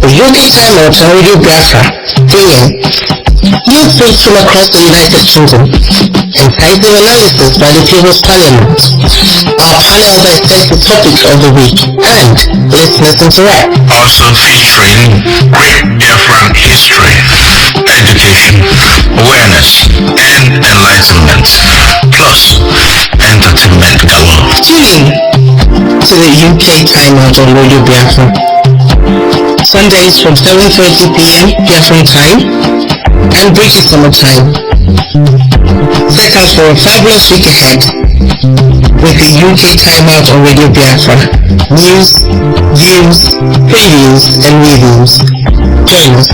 UK Time Out on Radio Biafra, AM, new faithful across the United Kingdom, enticing analysis by the People's Parliament. Our panel dissects the topics of the week and listeners interact. Also featuring great Biafran history, education, awareness, and enlightenment, plus entertainment galore. Tune in to the UK Time Out on Radio Biafra. Sundays from 7:30 p.m. Biafran time and British Summer Time. Set us for a fabulous week ahead with the UK Time Out on Radio Biafra. News, views, previews and reviews. Join us.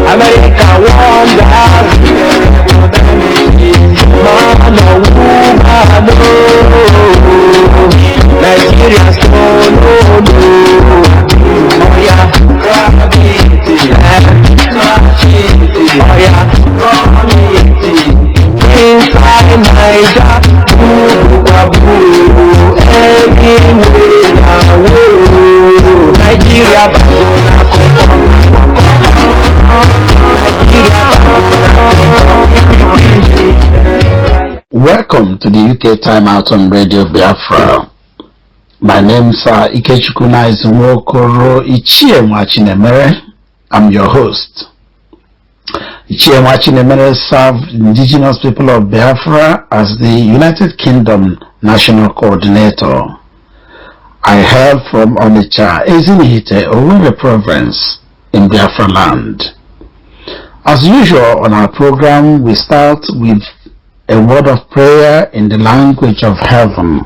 America wonder, man or woman, no. Nigeria stone, no. Oh yeah, grab it, oh yeah, run it. Inside Niger, everywhere now. Nigeria, Welcome to the UK Time Out on Radio Biafra. My name is Ikechukwu Izumokoro Ichie Mwachinemere. I'm your host. Ichie Mwachinemere served indigenous people of Biafra as the United Kingdom National Coordinator. I hail from Onitsha, Ezinihite, Owerri Province in Biafra land. As usual on our program, we start with a word of prayer in the language of heaven.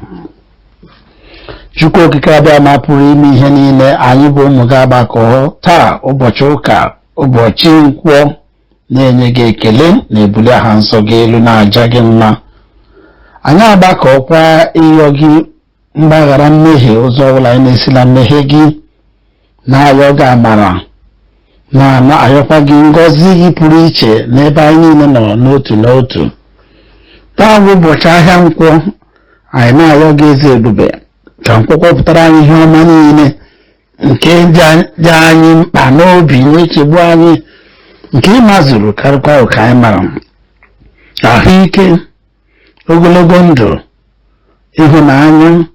Chukwu okike abịa mapụrụ ime ihe niile, anyị bụ ụmụ gị agbakọ taa ụbọchị ụka, ụbọchị nkwọ, na-enye gị ekele na ebuli aha nsọ gị elu na-aja gị mma. Anyị agbakọkwa ịyọ gị mgbaghara mmehie ụzọ ọbụla anyị na-esila mmehie gị, na-ayọ gị amara, na-ayọkwa gị ngọzi gị pụrụ iche n'ebe anyị niile nọ n'otu n'otu. Taa bụ ụbọchị ahịa nkwọ, anyị na-ayọ gị eze ebube ka nkwọ kpọpụtara anyị ihe ọma niile nke dị anyị mkpa n'obi n'echegbu anyị, nke ịmazuru karịkwa ụka anyị mara. Ahụike, ogologo ndụ, ịhụnanya,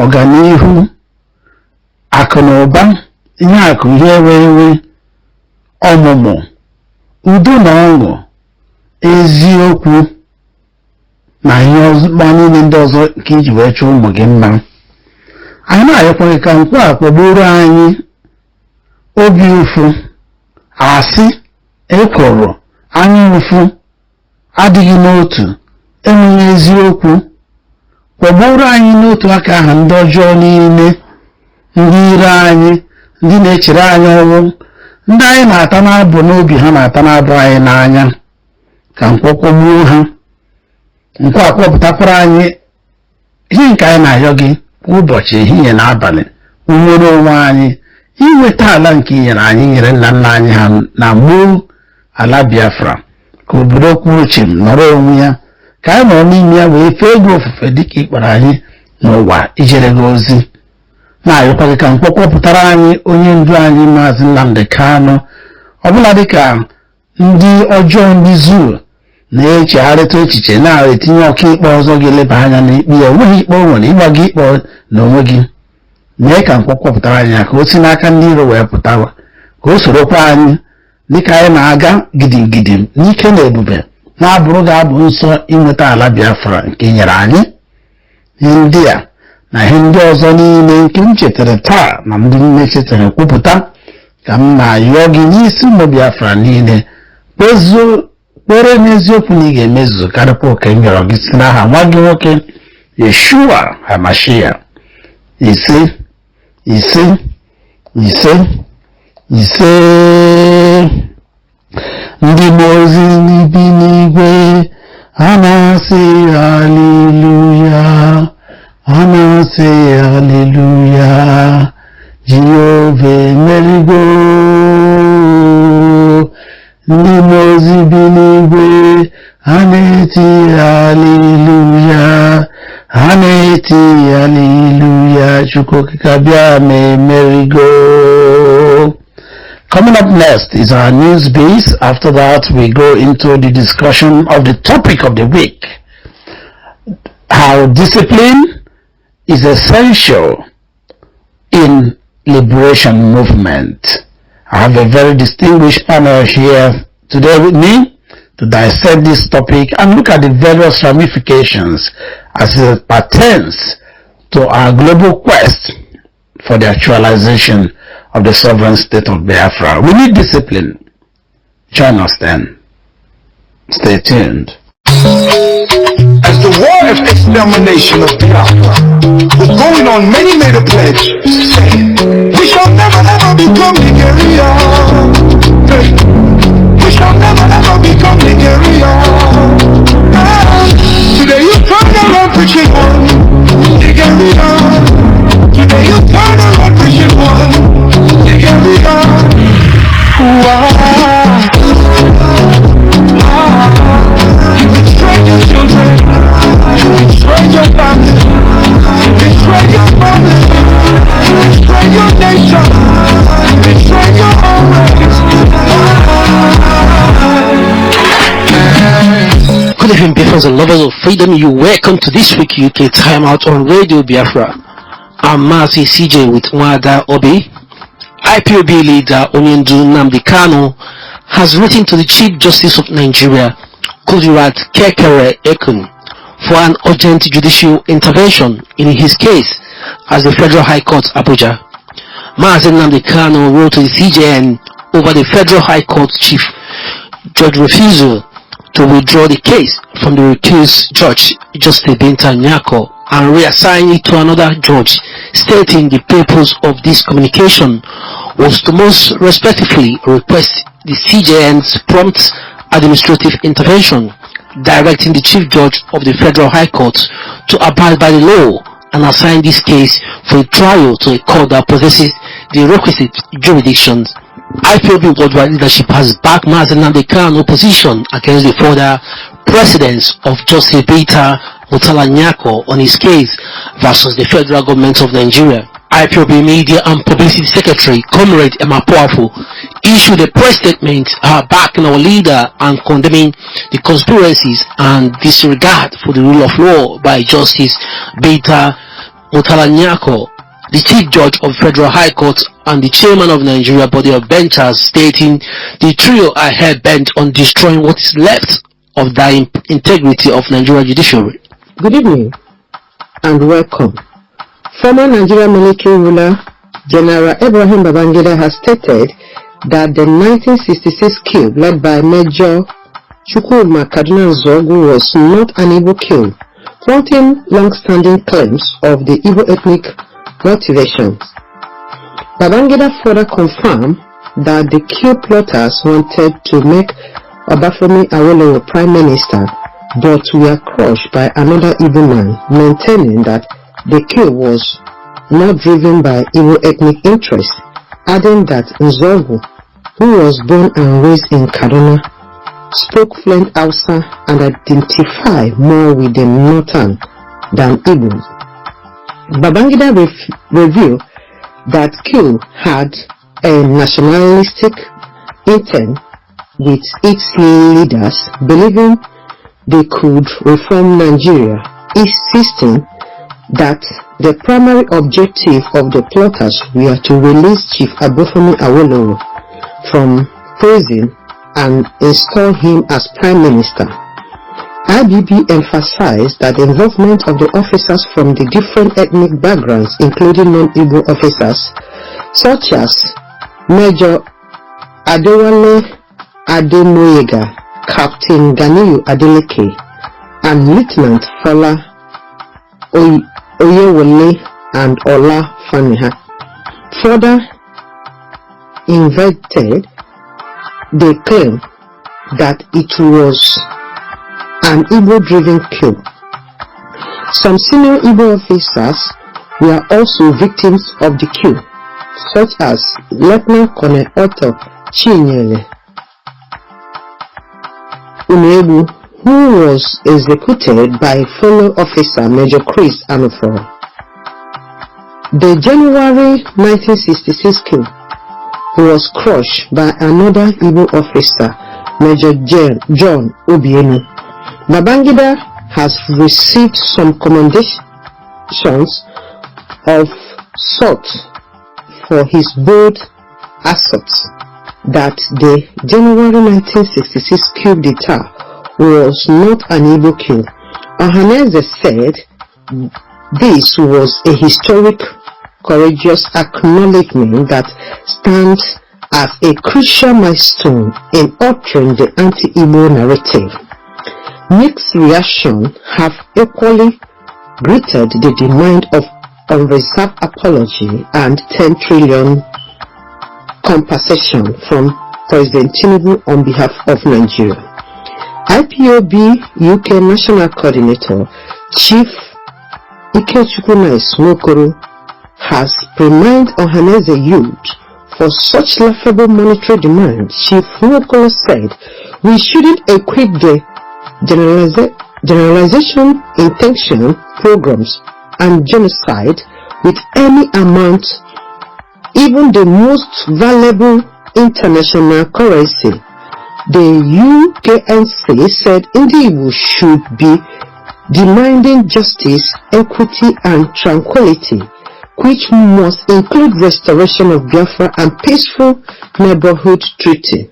ọganihu, akụ na ụba, ihe akụ ihe ewe, ọmụmụ, udo na ọṅụ, eziokwu na ihe ọzọ niile ndị ọzọ nke iji wee chọọ ụmụ gị mma. Anyị na-ayọkwa gị ka nkwọ a kpọgburu anyị obi ụfụ, asị, ekworo, anya ụfụ, adịghị n'otu, enweghị eziokwu. Kpọgburu anyị n'otu aka aha ndị ọjọọ niile, ndị ire anyị, ndị na-echere anyị ọnwụ, ndị anyị na-ata n'abụ n'obi ha na-ata n'abụ anyị n'anya, ka nkwọ kpọgbuo ha. Nkwa akpọpụtakwara anyị ihe nke anyị na-ayọ gị kwa ụbọchị ehihie na abalị, nwere onwe anyị, inweta ala nke inyere anyị nyere nna nna anyị ha na gboo ala Biafra, ka obodo kwuru chim nọrọ onwe ya, ka anyị nọ n'ime ya wee fee ego ofufe dịka ịkpọrọ anyị n'ụwa ijere gị ozi. Na-ayọkwa gị ka nkwọ kpọpụtara anyị onye ndu anyị Maazị Nnamdi Kanu, ọbụla dịka ndị ọjọọ ndị zuru na-echegharịta echiche na-etinye ọka ikpe ọzọ ga-eleba anya n'ikpe ya, onweghị ikpe o nwere ịgba gị ikpe n'onwe gị. Mee ka nkwọ kpọpụtara anyị ka o si n'aka ndị iro wee pụtawa, ka o sorokwa anyị dịka anyị na-aga gidigidi n'ike na ebube na-abụrụ ga-abụ nsọ inweta ala Biafra nke nyere anyị. Ihe ndị a na ihe ndị ọzọ niile nke m chetara taa na ndị nne chetara kwupụta, ka m na-ayọ gị n'isi ụmụ Biafra niile kpere n'eziokwu na ị ga-emezu karịkwa oke nyọrọ gị si n'aha nwa gị nwoke Yeshua HaMashiach. Ise ise ise ise. Ndị mmụọ ozi n'ibi n'igwe ha na-asị haleluya, ha na-asị haleluya. Jehova emerigo, Nimozi binigwe, Haneti hallelujah, Haneti hallelujah, Chukokikabia me merigo. Coming up next is our news base. After that, we go into the discussion of the topic of the week. How discipline is essential in liberation movement. I have a very distinguished panel here today with me to dissect this topic and look at the various ramifications as it pertains to our global quest for the actualization of the sovereign state of Biafra. We need discipline. Join us then. Stay tuned. As the war of extermination of Biafra was going on, many made a pledge, saying, we shall never ever become Nigeria. We shall never ever become Nigeria. Today you turn around preaching one, Nigeria. Today you turn around preaching one, Nigeria. You betray your children, you betray your family, you betray your family, you betray your nation, you betray your own race. Good evening, Biafrans and lovers of freedom. You welcome to this week UK Time Out on Radio Biafra. I'm Mazi CJ with Wada Obi. IPOB leader Onyendu Nnamdi Kanu has written to the Chief Justice of Nigeria, Kudirat Kekere Ekun, for an urgent judicial intervention in his case as the Federal High Court Abuja. Mazi Nnamdi Kanu wrote to the CJN over the Federal High Court Chief Judge refusal to withdraw the case from the recused Judge Justice Binta Nyako and reassign it to another judge, stating the purpose of this communication was to most respectfully request the CJN's prompt administrative intervention, directing the Chief Judge of the Federal High Court to abide by the law and assign this case for a trial to a court that possesses the requisite jurisdictions. IPOB worldwide leadership has backed Mazi Nnamdi Kanu's opposition against the further precedents of Justice Binta Nyako on his case versus the federal government of Nigeria. IPOB Media and Publicity Secretary Comrade Emma Powerful issued a press statement backing our leader and condemning the conspiracies and disregard for the rule of law by Justice Binta Nyako, the Chief Judge of Federal High Court and the Chairman of Nigeria Body of Benchers, stating the trio are hell-bent on destroying what is left of the integrity of Nigeria judiciary. Good evening and welcome. Former Nigerian military ruler General Ibrahim Babangida has stated that the 1966 coup led by Major Chukwuma Kaduna Nzogu was not an Igbo coup, flaunting long-standing claims of the Igbo ethnic motivations. Babangida further confirmed that the coup plotters wanted to make Obafemi Awolowo Prime Minister, but were crushed by another Igbo man, maintaining that the coup was not driven by Igbo ethnic interests, adding that Nzogu, who was born and raised in Kaduna, spoke fluent Hausa and identified more with the Northern than Igbos. Babangida revealed that coup had a nationalistic intent, with its leaders believing they could reform Nigeria, insisting that the primary objective of the plotters were to release Chief Obafemi Awolowo from prison and install him as Prime Minister. IBB emphasized that the involvement of the officers from the different ethnic backgrounds, including non-Igbo officers, such as Major Adewale Ademoyega, Captain Ganiyu Adeleke, and Lieutenant Fala Oyewole and Ola Faniha, further invented the claim that it was an Igbo-driven coup. Some senior Igbo officers were also victims of the coup, such as Lieutenant Colonel Otto Chinyere, Unebu, who was executed by fellow officer Major Chris Anufo. The January 1966 coup was crushed by another Igbo officer, Major John Obienu. Babangida has received some commendations of sort for his bold asserts that the January 1966 coup d'etat was not an Igbo coup. Ohaneze said this was a historic, courageous acknowledgement that stands as a crucial milestone in altering the anti-Igbo narrative. Mixed reactions have equally greeted the demand of unreserved apology and 10 trillion compensation from President Tinubu on behalf of Nigeria. IPOB UK National Coordinator Chief Ikechukwu Nwokoro has reminded Ohaneze youth for such laughable monetary demand. Chief Nwokoro said, "We shouldn't equate the generalization, intention, programs and genocide with any amount, even the most valuable international currency." The UKNC said Igbo should be demanding justice, equity and tranquility, which must include restoration of Biafra and peaceful neighborhood treaty,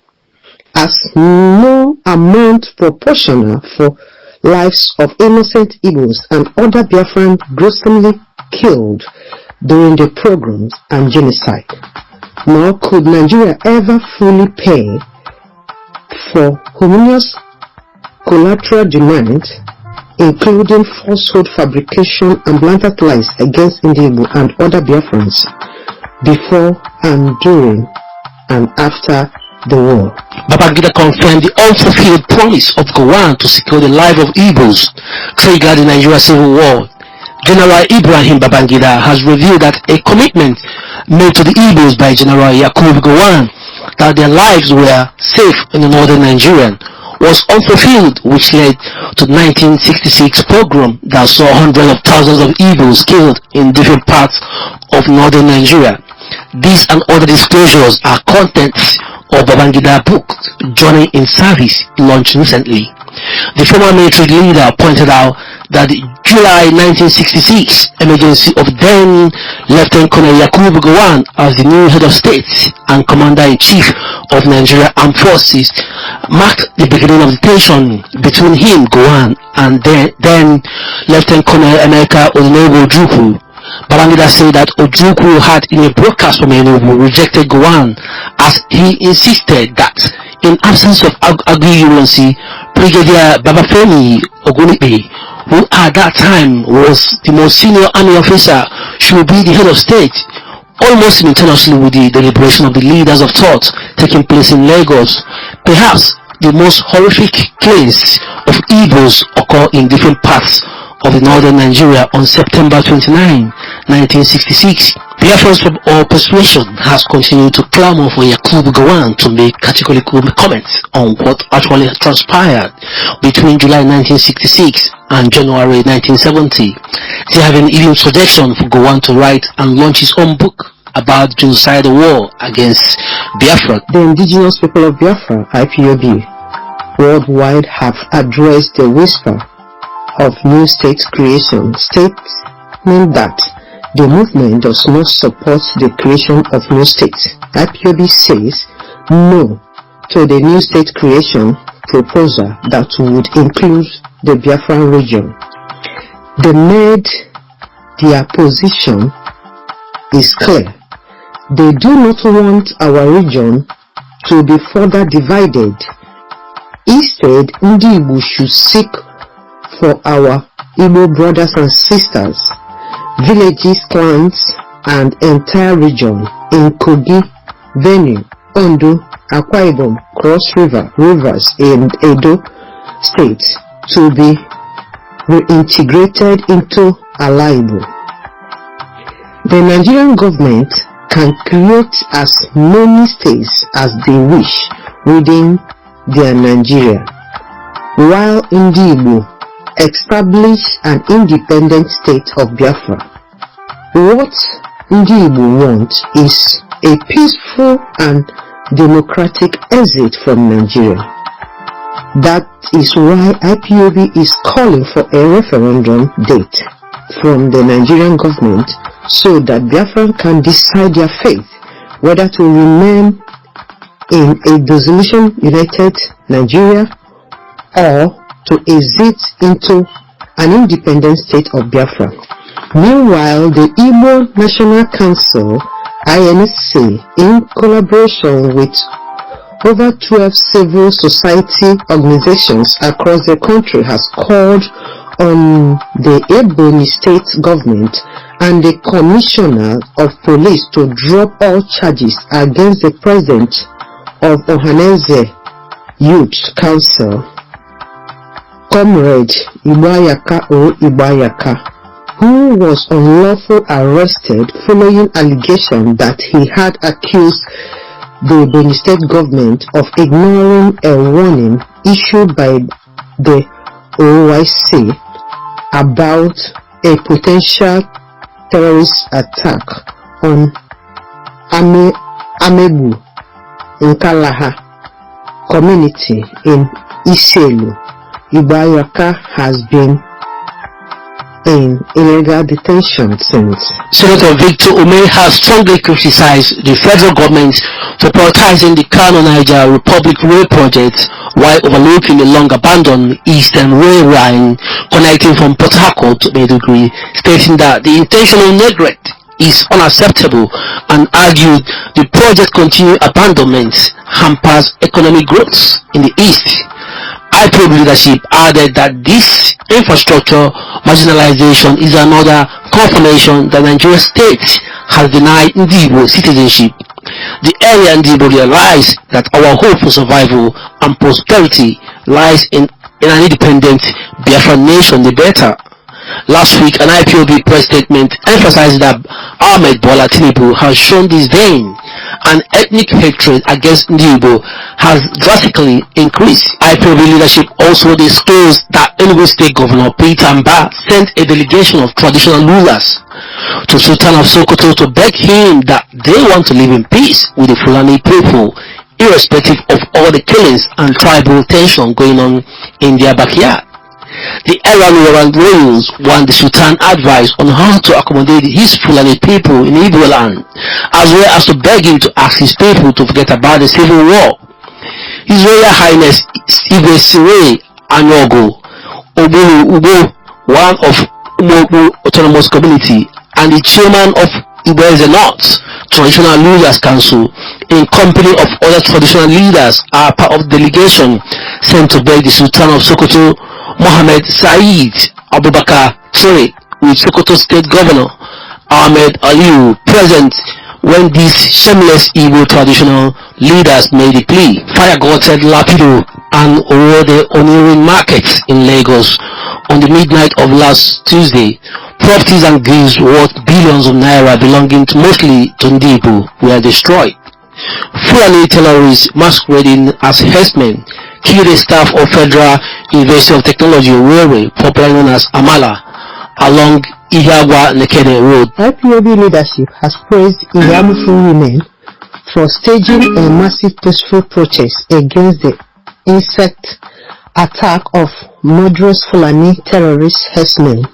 as no amount proportional for lives of innocent Igbos and other Biafran gruesomely killed during the pogroms and genocide. Nor could Nigeria ever fully pay for heinous collateral demands, including falsehood fabrication and blatant lies against Igbo and other Biafrans before and during and after the war. Babangida confirmed the unfulfilled promise of Gowon to secure the life of Igbos triggered the Nigeria Civil War. General Ibrahim Babangida has revealed that a commitment made to the Igbos by General Yakubu Gowon that their lives were safe in the northern Nigeria was unfulfilled, which led to the 1966 pogrom that saw hundreds of thousands of Igbos killed in different parts of northern Nigeria. These and other disclosures are contents of Babangida book, Journey in Service, launched recently. The former military leader pointed out that the July 1966 emergency of then Lieutenant Colonel Yakubu Gowon as the new head of state and Commander-in-Chief of Nigeria Armed Forces marked the beginning of the tension between him, Gowon, and then Lieutenant Colonel Emeka Ojukwu. Babangida said that Ojukwu had, in a broadcast from Enugu, rejected Gowon as he insisted that in absence of agreeance, Brigadier Babafemi Ogunipe, who at that time was the most senior army officer, should be the head of state, almost simultaneously with the deliberation of the leaders of thought taking place in Lagos. Perhaps the most horrific case of Igbos occur in different parts of the northern Nigeria on September 29, 1966. Biafra's persuasion has continued to clamor for Yakubu Gowon to make categorical comments on what actually transpired between July 1966 and January 1970. They have an even suggestion for Gowon to write and launch his own book about the genocidal war against Biafra. The indigenous people of Biafra, IPOB, worldwide have addressed the whisper of new state creation, stating that the movement does not support the creation of new states. IPOB says no to the new state creation proposal that would include the Biafran region. They made their position is clear. They do not want our region to be further divided. Instead, Ndi Igbo should seek for our Igbo brothers and sisters, villages, clans, and entire region in Kogi, Benue, Ondo, Akwa Ibom, Cross River, Rivers, and Edo states to be reintegrated into Ala-Igbo. The Nigerian government can create as many states as they wish within their Nigeria. while Ndi establish an independent state of Biafra. What Ndi want is a peaceful and democratic exit from Nigeria. That is why IPOB is calling for a referendum date from the Nigerian government so that Biafran can decide their fate, whether to remain in a dissolution united Nigeria or to exit into an independent state of Biafra. Meanwhile, the Igbo National Council, INSC, in collaboration with over 12 civil society organizations across the country, has called on the Ebonyi state government and the commissioner of police to drop all charges against the president of Ohaneze Youth Council, Comrade Ibayaka or Ibayaka, who was unlawfully arrested following allegation that he had accused the Ebonyi state government of ignoring a warning issued by the OIC about a potential terrorist attack on Amebu Nkalaha community in Iselu. Ibayaka has been in illegal detention since. Senator Victor Ume has strongly criticized the federal government for prioritizing the Kano-Niger Republic Rail project while overlooking the long-abandoned Eastern Rail Line connecting from Port Harcourt to Maiduguri, stating that the intentional neglect is unacceptable and argued the project continued abandonment hampers economic growth in the East. IPOB leadership added that this infrastructure marginalization is another confirmation that Nigeria state has denied Ndibo citizenship. The area Ndibo realized that our hope for survival and prosperity lies in an independent Biafra nation, the better. Last week, an IPOB press statement emphasized that Ahmed Bola Tinubu has shown disdain and ethnic hatred against Ndibo has drastically increased. IPOB leadership also disclosed that Enugu State Governor Peter Mba sent a delegation of traditional rulers to Sultan of Sokoto to beg him that they want to live in peace with the Fulani people, irrespective of all the killings and tribal tension going on in their backyard. The Iran royals want the Sultan advice on how to accommodate his Fulani people in Igbo land, as well as to beg him to ask his people to forget about the civil war. His Royal Highness Igwe Sire Anogo Ugo, one of Umobu Autonomous Community and the chairman of Igbo North Traditional Leaders Council, in company of other traditional leaders, are part of delegation sent to beg the Sultan of Sokoto Mohammed Saeed Abubakar Ture with Sokoto State Governor Ahmed Aliyu present when these shameless Igbo traditional leaders made the plea. Fire gutted Lapido and Orode Onirin markets in Lagos on the midnight of last Tuesday. Properties and goods worth billions of naira belonging mostly to Ndibo were destroyed. Fulani terrorists masquerading as herdsmen killed a staff of Federal University of Technology Railway, popularly known as Amala, along Ihagwa Nekede Road. IPOB leadership has praised Iyamufu women for staging a massive peaceful protest against the insect attack of murderous Fulani terrorist herdsmen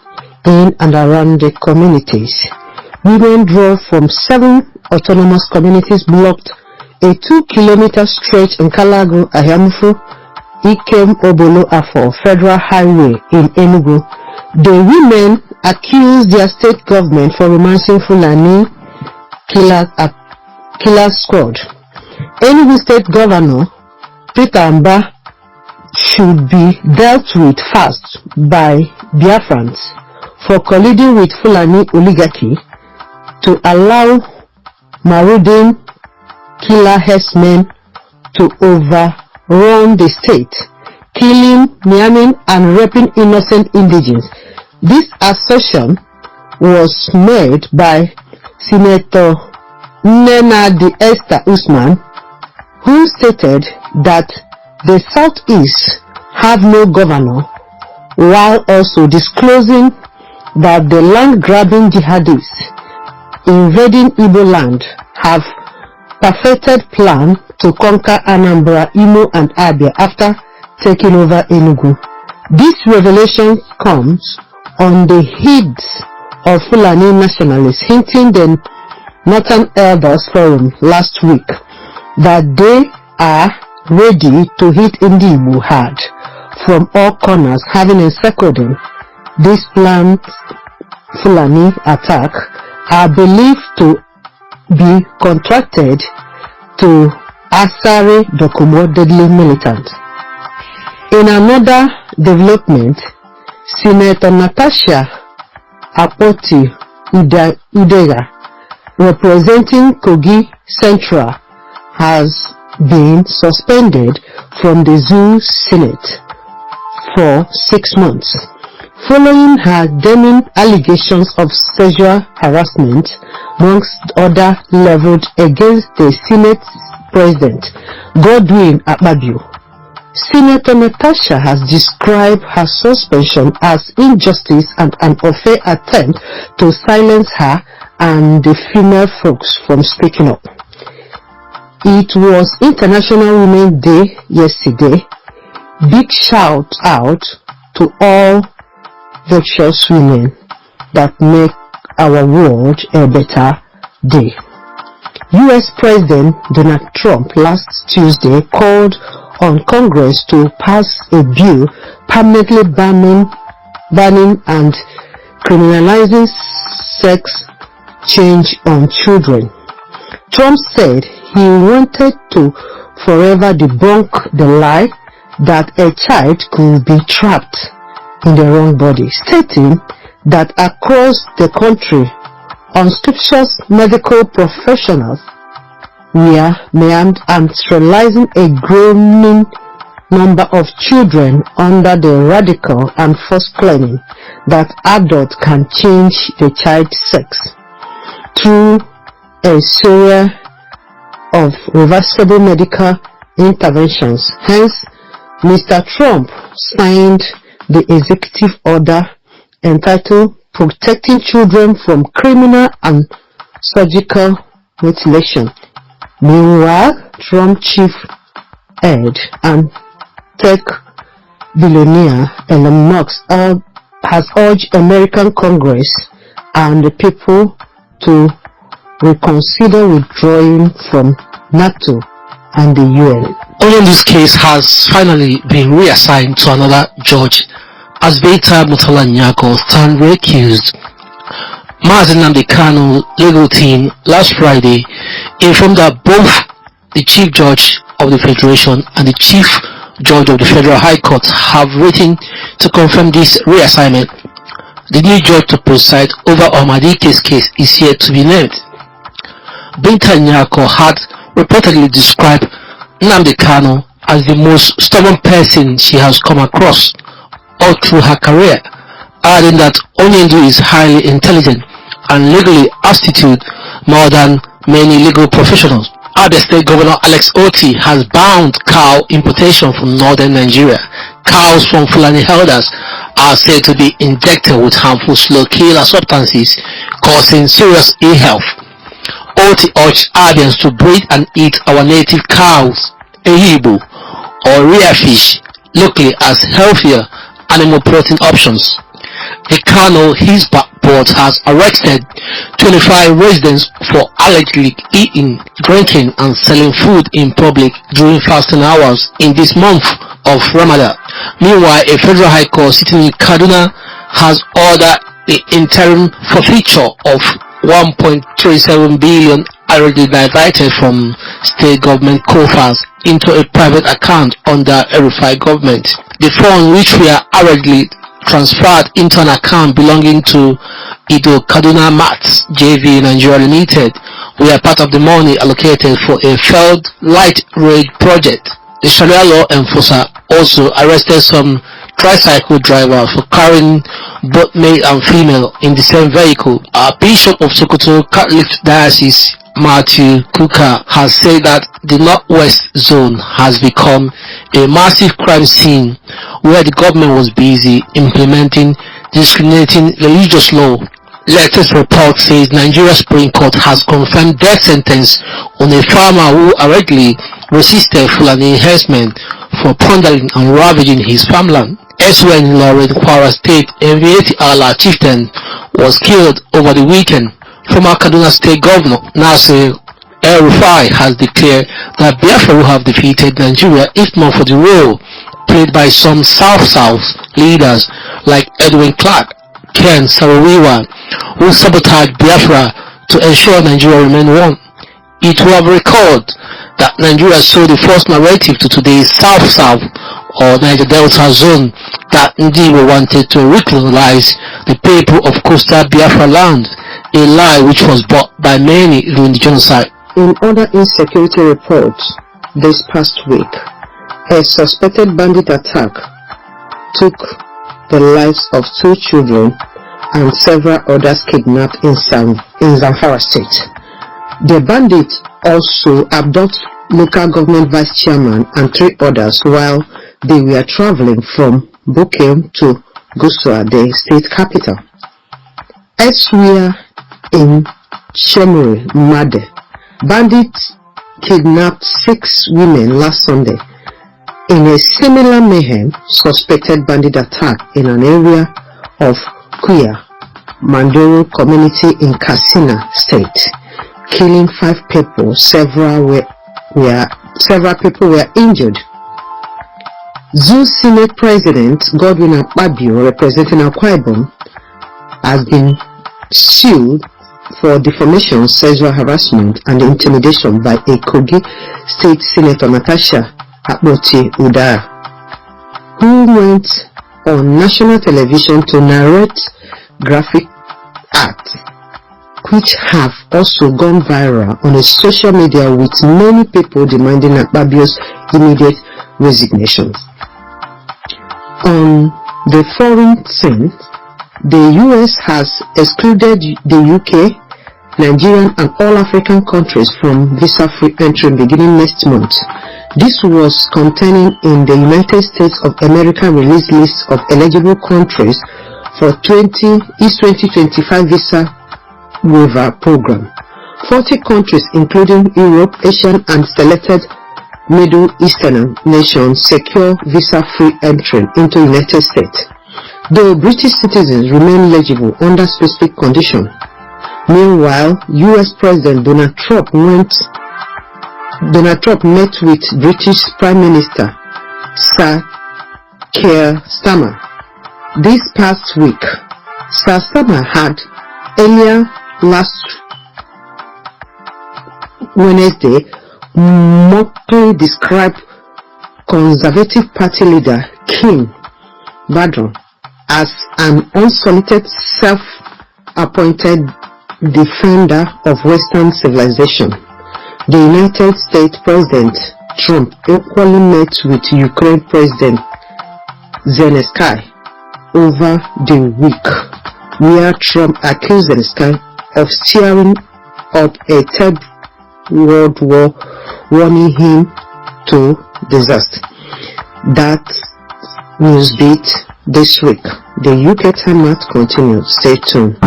in and around the communities. Women drove from 7 autonomous communities, blocked a 2-kilometer stretch in Kalago, Ayamufu, Ikem Obolo Afo Federal Highway in Enugu. The women accused their state government for romancing Fulani killer squad. Enugu State Governor Peter Mba should be dealt with fast by Biafrans for colluding with Fulani oligarchy to allow marauding killer herdsmen to overrun the state, killing, maiming, and raping innocent indigents. This assertion was made by Senator Nnenadi Esther Usman, who stated that the Southeast have no governor, while also disclosing that the land-grabbing jihadists invading Igbo land have perfected plan to conquer Anambra, Imo and Abia after taking over Enugu. This revelation comes on the heels of Fulani nationalists hinting the Northern Elders Forum last week that they are ready to hit Igbo hard from all corners, having encircled them. This planned Fulani attack are believed to be contracted to Asari Dokumo deadly militants. In another development, Senator Natasha Akpoti Udega, representing Kogi Central, has been suspended from the Zoo Senate for 6 months, following her damning allegations of sexual harassment, amongst other leveled against the Senate President Godwin Akpabio. Senator Natasha has described her suspension as injustice and an unfair attempt to silence her and the female folks from speaking up. It was International Women's Day yesterday. Big shout out to all virtuous women that make our world a better day. US President Donald Trump last Tuesday called on Congress to pass a bill permanently banning and criminalizing sex change on children. Trump said he wanted to forever debunk the lie that a child could be trapped in the wrong body, stating that across the country, unscriptural medical professionals were maimed and sterilizing a growing number of children under the radical and false claiming that adults can change the child's sex through a series of reversible medical interventions. Hence, Mr. Trump signed the executive order entitled Protecting Children from Criminal and Surgical Mutilation. Meanwhile, Trump chief aide and tech billionaire Elon Musk has urged American Congress and the people to reconsider withdrawing from NATO and the UN. Only this case has finally been reassigned to another judge as Beta Mutala Nyako stand recused. Mazi Nnamdi Kanu legal team last Friday informed that both the Chief Judge of the Federation and the Chief Judge of the Federal High Court have written to confirm this reassignment. The new judge to preside over Omadike's case is yet to be named. Binta Nyako had reportedly described Nnamdi Kanu as the most stubborn person she has come across all through her career, adding that Onyendu is highly intelligent and legally astute more than many legal professionals. Abia State Governor Alex Oti has banned cow importation from northern Nigeria. Cows from Fulani herders are said to be injected with harmful slow killer substances causing serious ill health. Oti urged Abians to breed and eat our native cows, ehibo, or rare fish, locally as healthier animal protein options. The Kano Hisba Board has arrested 25 residents for allegedly eating, drinking and selling food in public during fasting hours in this month of Ramadan. Meanwhile, a federal high court sitting in Kaduna has ordered the interim forfeiture of 1.37 billion already diverted from state government coffers into a private account under a Rufai government. The funds, which were already transferred into an account belonging to Ido Kaduna Mats JV Nigeria Limited, were part of the money allocated for a failed light rail project. The Sharia law enforcer also arrested some tricycle drivers for carrying both male and female in the same vehicle. Bishop of Sokoto Catholic Diocese Matthew Kuka has said that the Northwest Zone has become a massive crime scene where the government was busy implementing discriminating religious law. Latest report says Nigeria's Supreme Court has confirmed death sentence on a farmer who allegedly resisted Fulani herdsmen for plundering and ravaging his farmland. Elsewhere in Ilorin, Kwara State, a Miyetti Allah chieftain was killed over the weekend. Former Kaduna State Governor Nasir El-Rufai has declared that Biafra will have defeated Nigeria if not for the role played by some South-South leaders like Edwin Clark, Ken Saro-Wiwa, who sabotaged Biafra to ensure Nigeria remained one. It will have recalled that Nigeria sold the false narrative to today's South-South or Niger Delta zone that indeed we wanted to recolonize the people of coastal Biafra land, a lie which was bought by many during the genocide. In other insecurity reports this past week, a suspected bandit attack took the lives of 2 children and several others kidnapped in Zamfara State. The bandits also abducted local government vice chairman and 3 others while they were traveling from Bukem to Gusau, the state capital. Elsewhere in Shemuri, Made, bandits kidnapped 6 women last Sunday in a similar mayhem suspected bandit attack in an area of Kuya, Mandoro community in Katsina State, killing 5 people. Several people were injured. Zoo Senate President Godwin Akpabio, representing Akwa Ibom, has been sued for defamation, sexual harassment, and intimidation by a Kogi State Senator Natasha Akpoti Udara, who went on national television to narrate graphic art, which have also gone viral on a social media, with many people demanding Akpabio's immediate resignation. On the foreign scene, the US has excluded the UK, Nigerian and all African countries from visa-free entry beginning next month. This was contained in the United States of America released list of eligible countries for East 2025 visa waiver program. 40 countries including Europe, Asian and selected Middle Eastern nations secure visa-free entry into United States, though British citizens remain eligible under specific conditions. Meanwhile, US President Donald Trump met with British Prime Minister Sir Keir Starmer this past week. Sir Starmer had earlier last Wednesday mockingly described Conservative Party leader King Badron as an unsolicited self-appointed defender of Western civilization. The United States President Trump equally met with Ukraine President Zelensky over the week, where Trump accused Zelensky of stirring up a third world war, warning him to disaster. That news beat this week. The UK time out continues. Stay tuned.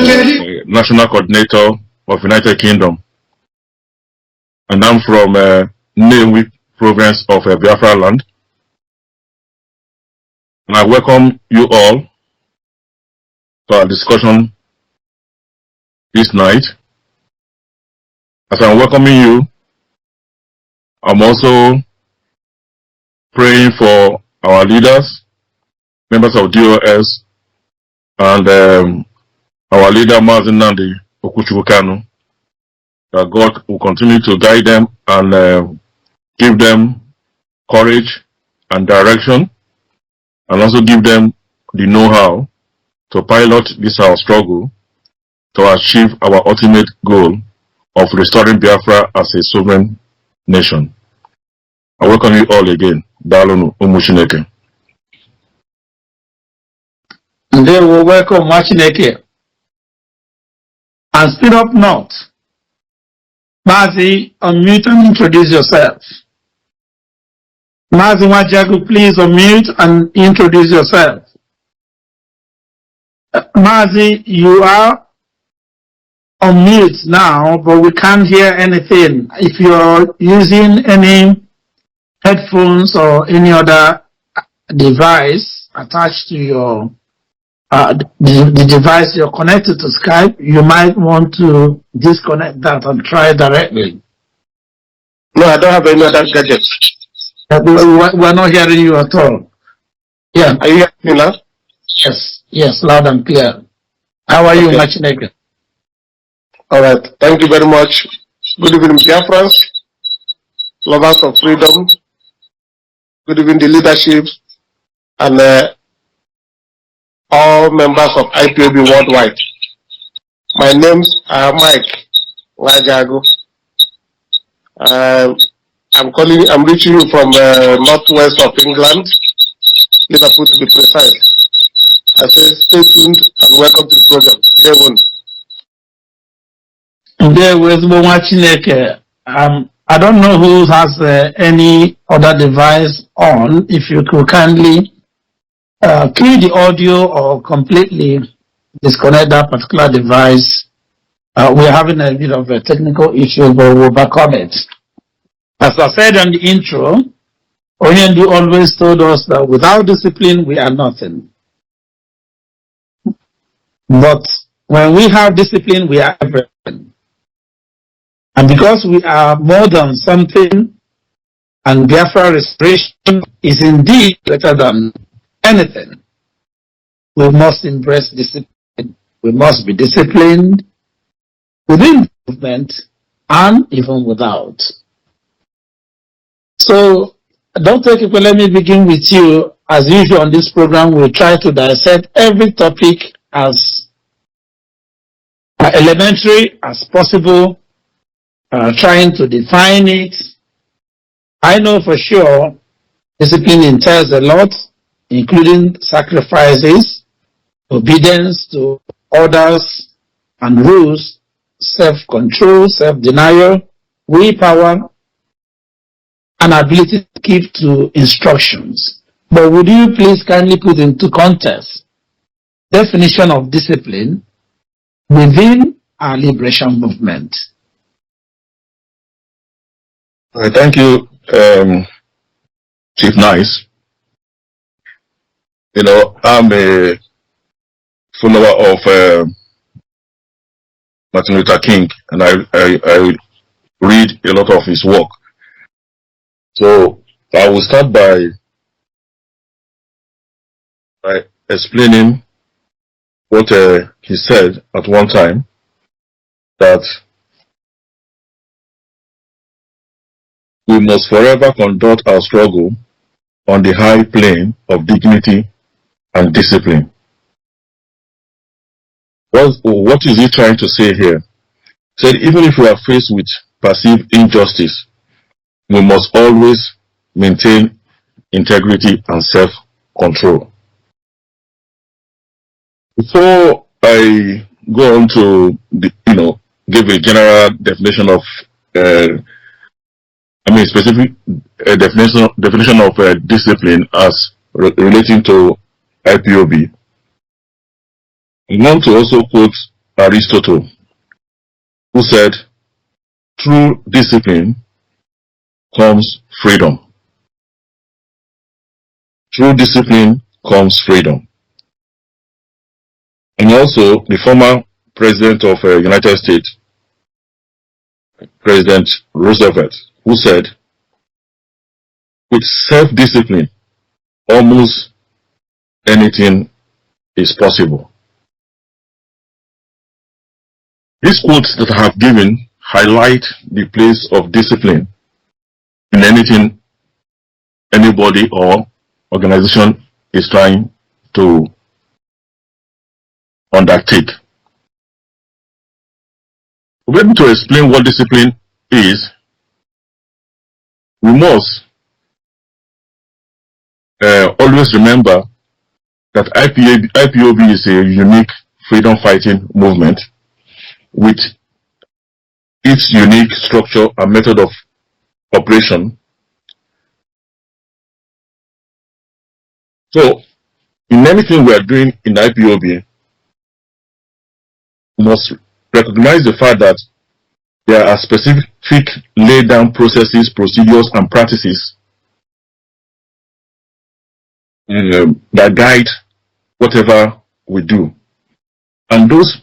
Ready National Coordinator of United Kingdom. And I'm from Nnewi province of Biafra land. And I welcome you all to our discussion this night. As I'm welcoming you, I'm also praying for our leaders, members of DOS, and our leader Mazin Nandi Okuchukanu, that God will continue to guide them and give them courage and direction, and also give them the know-how to pilot this our struggle to achieve our ultimate goal of restoring Biafra as a sovereign nation. I welcome you all again. Dalonu Umushineke. And they will welcome Machineke. And speed up north. Mazi, unmute and introduce yourself. Mazi Wajagu, please unmute and introduce yourself. Mazi, you are on mute now, but we can't hear anything. If you're using any headphones or any other device attached to your the device you're connected to Skype, you might want to disconnect that and try directly. No, I don't have any other gadget. We're not hearing you at all. Yeah. Are you hearing me now? Yes, loud and clear. How are you, Machineke? All right. Thank you very much. Good evening, Biafrans, lovers of freedom. Good evening, the leadership, and all members of IPOB worldwide. My name's Mike Wajagu. I'm reaching you from northwest of England, Liverpool to be precise. I say stay tuned and welcome to the program. Day one. There with Machineke. I don't know who has any other device on. If you could kindly kill the audio or completely disconnect that particular device. We're having a bit of a technical issue, but we'll overcome it. As I said on the intro, Onyendu always told us that without discipline, we are nothing. But when we have discipline, we are everything. And because we are more than something, and Biafra restoration is indeed better than anything, we must embrace discipline. We must be disciplined within the movement and even without. So, don't take it, but let me begin with you. As usual on this program, we try to dissect every topic as elementary as possible, trying to define it. I know for sure discipline entails a lot, including sacrifices, obedience to orders and rules, self-control, self-denial, willpower, and ability to keep to instructions. But would you please kindly put into context definition of discipline within our liberation movement? Thank you, Chief Nice. You know, I'm a follower of Martin Luther King, and I read a lot of his work. So I will start by explaining what he said at one time, that we must forever conduct our struggle on the high plane of dignity and discipline. What is he trying to say here? He said, even if we are faced with perceived injustice, we must always maintain integrity and self-control. Before I go on to, give a general definition of, specific definition of discipline as relating to IPOB, I want to also quote Aristotle who said, through discipline comes freedom. Through discipline comes freedom. And also the former president of the United States, President Roosevelt, who said, with self-discipline, almost anything is possible. These quotes that I have given highlight the place of discipline in anything anybody or organization is trying to undertake. To be able to explain what discipline is, we must always remember that IPOB is a unique freedom fighting movement with its unique structure and method of operation. So, in anything we are doing in IPOB, we must recognize the fact that there are specific laid down processes, procedures, and practices that guide whatever we do. And those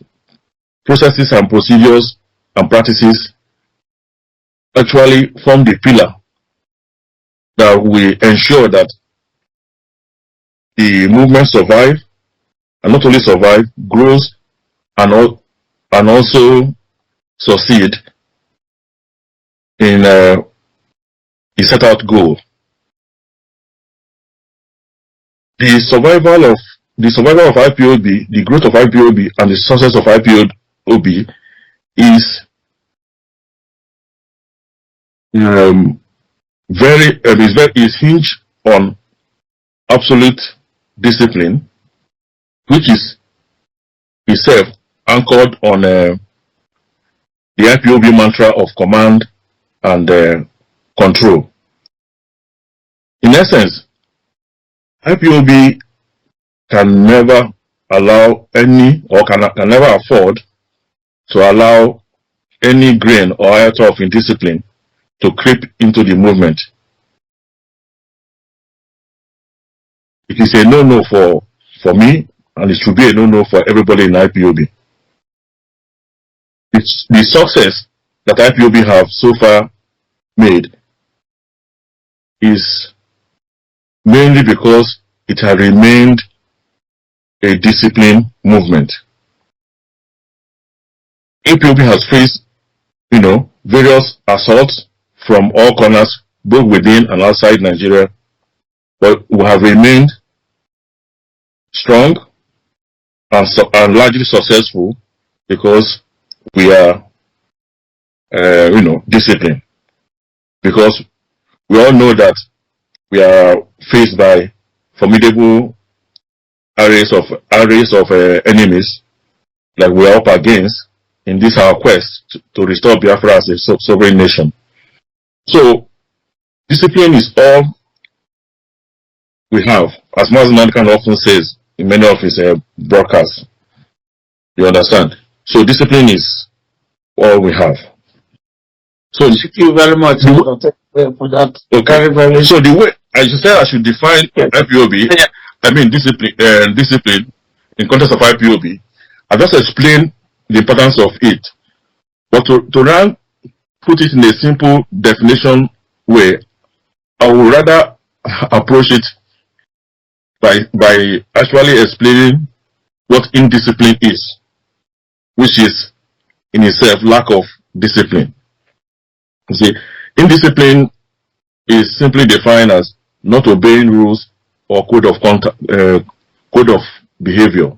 processes and procedures and practices actually form the pillar that will ensure that the movement survive, and not only survive, grows, and also succeed in the set out goal. The survival of IPOB, the growth of IPOB, and the success of IPOB is is hinged on absolute discipline, which is itself anchored on the IPOB mantra of command and control. In essence, IPOB can never allow any, or can never afford to allow any grain or iota of indiscipline to creep into the movement. It is a no-no for me, and it should be a no-no for everybody in IPOB. The success that IPOB have so far made is mainly because it has remained a disciplined movement. IPOB has faced, various assaults from all corners, both within and outside Nigeria, but we have remained strong and largely successful because we are, disciplined. Because we all know that we are faced by formidable arrays of enemies that we are up against in this our quest to restore Biafra as a sovereign nation. So, discipline is all we have, as Mazen Nankan often says in many of his broadcasts. You understand? So, discipline is all we have. So, Thank you very much for that. Okay. So, the way I should define IPOB, I mean discipline in context of IPOB, I just explained the importance of it. But to now put it in a simple definition way, I would rather approach it by actually explaining what indiscipline is, which is in itself lack of discipline. You see, indiscipline is simply defined as not obeying rules or code of behavior.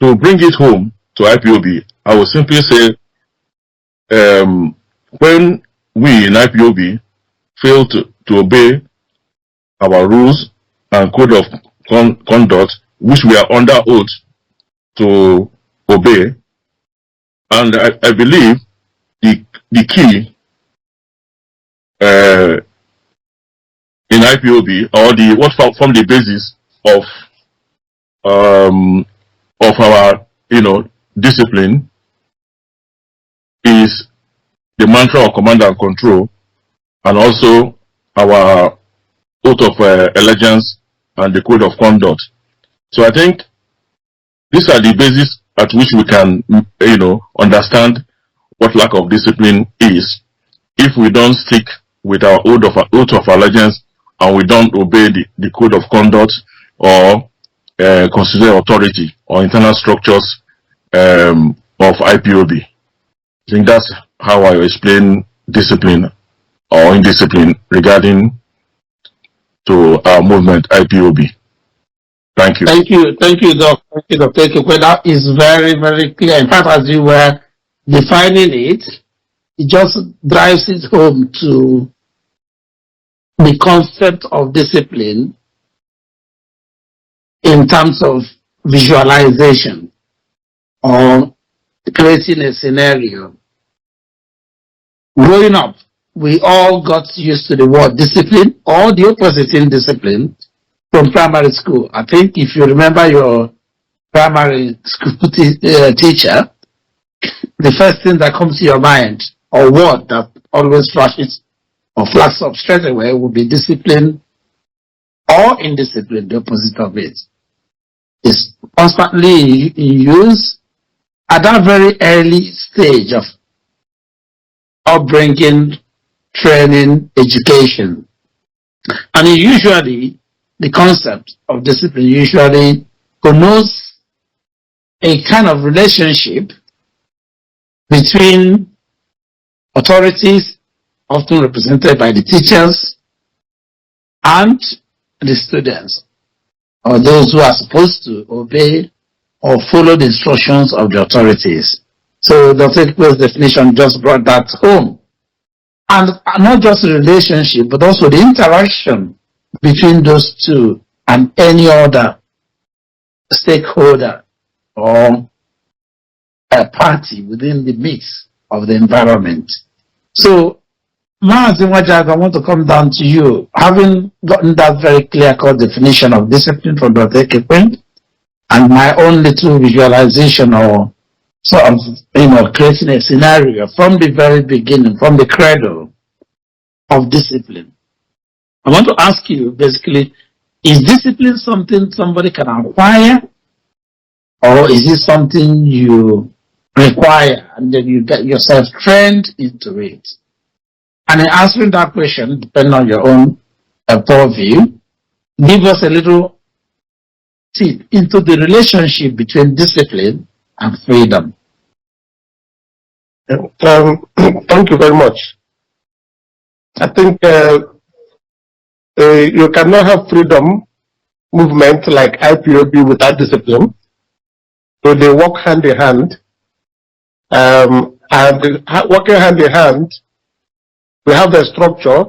To bring it home to IPOB, I would simply say, when we in IPOB fail to obey our rules and code of conduct, which we are under oath to obey, and I believe the key in IPOB, or what form the basis of our discipline, is the mantra of command and control, and also our oath of allegiance and the code of conduct. So I think these are the basis at which we can, understand what lack of discipline is. If we don't stick with our oath of allegiance and we don't obey the code of conduct or constitutional authority or internal structures of IPOB. I think that's how I explain discipline or indiscipline regarding to our movement IPOB. Thank you. Thank you, Doc. Thank you, Dr. Ekekwe. That is very, very clear. In fact, as you were defining it, it just drives it home to the concept of discipline in terms of visualization or creating a scenario. Growing up, we all got used to the word discipline or the opposite in discipline from primary school. I think if you remember your primary school teacher, the first thing that comes to your mind or word that always flashes or flashes up straight away would be discipline or indiscipline, the opposite of it. It's constantly in use at that very early stage of upbringing, training, education. And usually, the concept of discipline usually connotes a kind of relationship between authorities, often represented by the teachers, and the students, or those who are supposed to obey or follow the instructions of the authorities. So Dr. Ekekwe's definition just brought that home. And not just the relationship, but also the interaction between those two and any other stakeholder or a party within the mix of the environment. So, Maazị Nwajag, I want to come down to you. Having gotten that very clear-cut definition of discipline from Dr. Ekekwe, and my own little visualization or sort of, creating a scenario from the very beginning, from the cradle of discipline. I want to ask you, basically, is discipline something somebody can acquire, or is it something you require and then you get yourself trained into it? And in answering that question, depending on your own purview, give us a little tip into the relationship between discipline and freedom. Thank you very much. I think you cannot have freedom movement like IPOB without discipline. So they work hand in hand. And working hand in hand, we have the structure,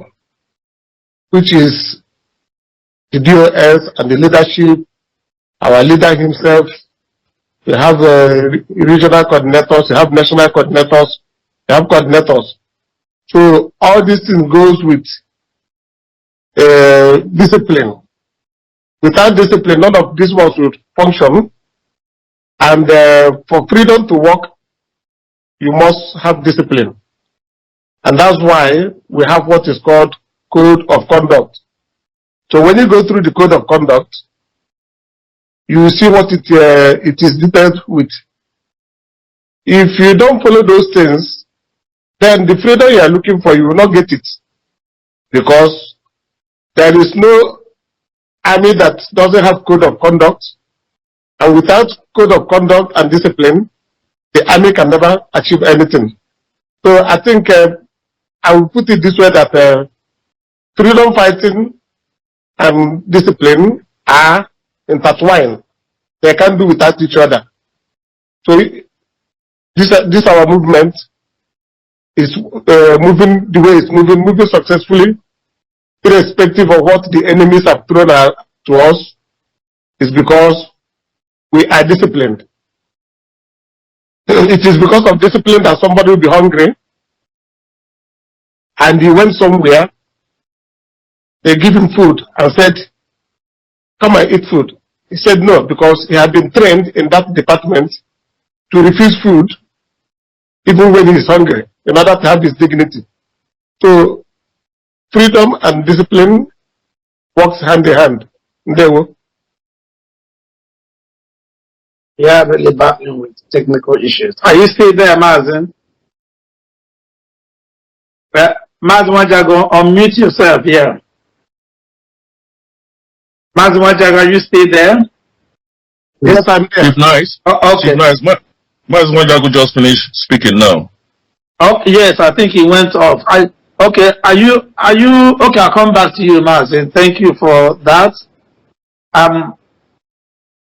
which is the DOS and the leadership, our leader himself. We have regional coordinators, we have national coordinators, we have coordinators. So all these things goes with discipline. Without discipline, none of this ones would function. And for freedom to work, you must have discipline. And that's why we have what is called Code of Conduct. So when you go through the Code of Conduct, you will see what it is detailed with. If you don't follow those things, then the freedom you are looking for, you will not get it. Because there is no army that doesn't have Code of Conduct. And without Code of Conduct and discipline, the army can never achieve anything. So I think I will put it this way, that freedom fighting and discipline are intertwined. They can't do without each other. So this our movement is moving the way it's moving successfully, irrespective of what the enemies have thrown to us, is because we are disciplined. It is because of discipline that somebody will be hungry and he went somewhere, they give him food and said, come and eat food. He said no, because he had been trained in that department to refuse food even when he is hungry, in order to have his dignity. So freedom and discipline works hand in hand. They will. Yeah, really battling with technical issues. Are you still there, Mazen? Mazen Wajago, unmute yourself here. Mazen Wajago, are you still there? Yes, I'm there. Chief Nice. Okay. Chief Nice. Mazen Wajago just finished speaking now. Oh, yes, I think he went off. Okay, are you okay? I'll come back to you, Mazen. Thank you for that.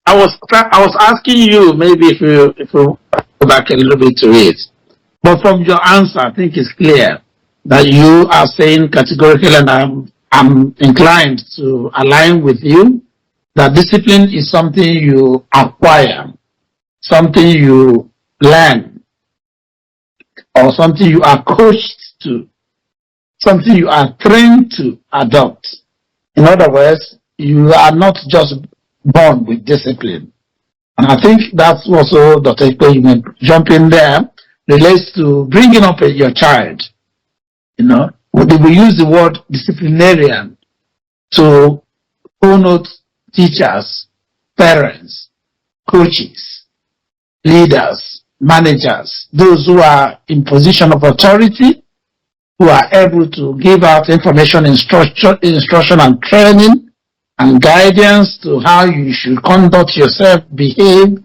I was asking you maybe if you go back a little bit to it, but from your answer, I think it's clear that you are saying categorically, and I'm inclined to align with you, that discipline is something you acquire, something you learn, or something you are coached to, something you are trained to adopt. In other words, you are not just born with discipline. And I think that's also, Dr. Ikpe, you may jump in there, relates to bringing up your child. You know, we use the word disciplinarian to connote teachers, parents, coaches, leaders, managers, those who are in position of authority, who are able to give out information, instruction and training and guidance to how you should conduct yourself, behave,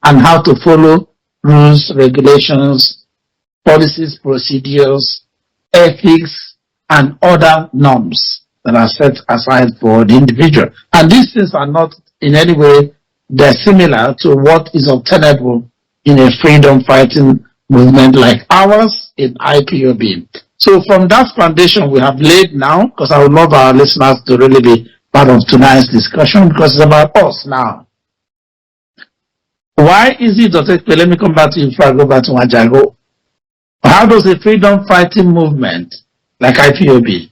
and how to follow rules, regulations, policies, procedures, ethics, and other norms that are set aside for the individual. And these things are not in any way dissimilar to what is obtainable in a freedom fighting movement like ours in IPOB. So from that foundation we have laid now, because I would love our listeners to really be part of tonight's discussion, because it's about us now. Why is it, Dr. Ikpe, let me come back to you before I go back to Wajago. How does a freedom fighting movement like IPOB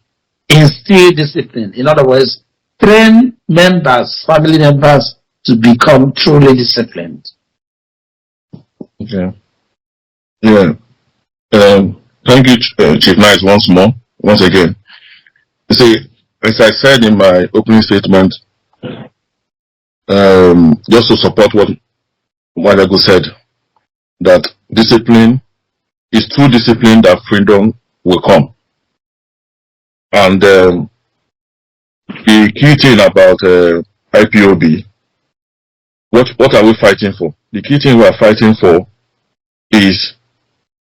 instill discipline? In other words, train members, family members to become truly disciplined? Okay. Yeah. Thank you, Chief Nice, once again. You see, as I said in my opening statement, just to support what Wadago said, that discipline is through discipline that freedom will come. And the key thing about IPOB, what are we fighting for? The key thing we are fighting for is,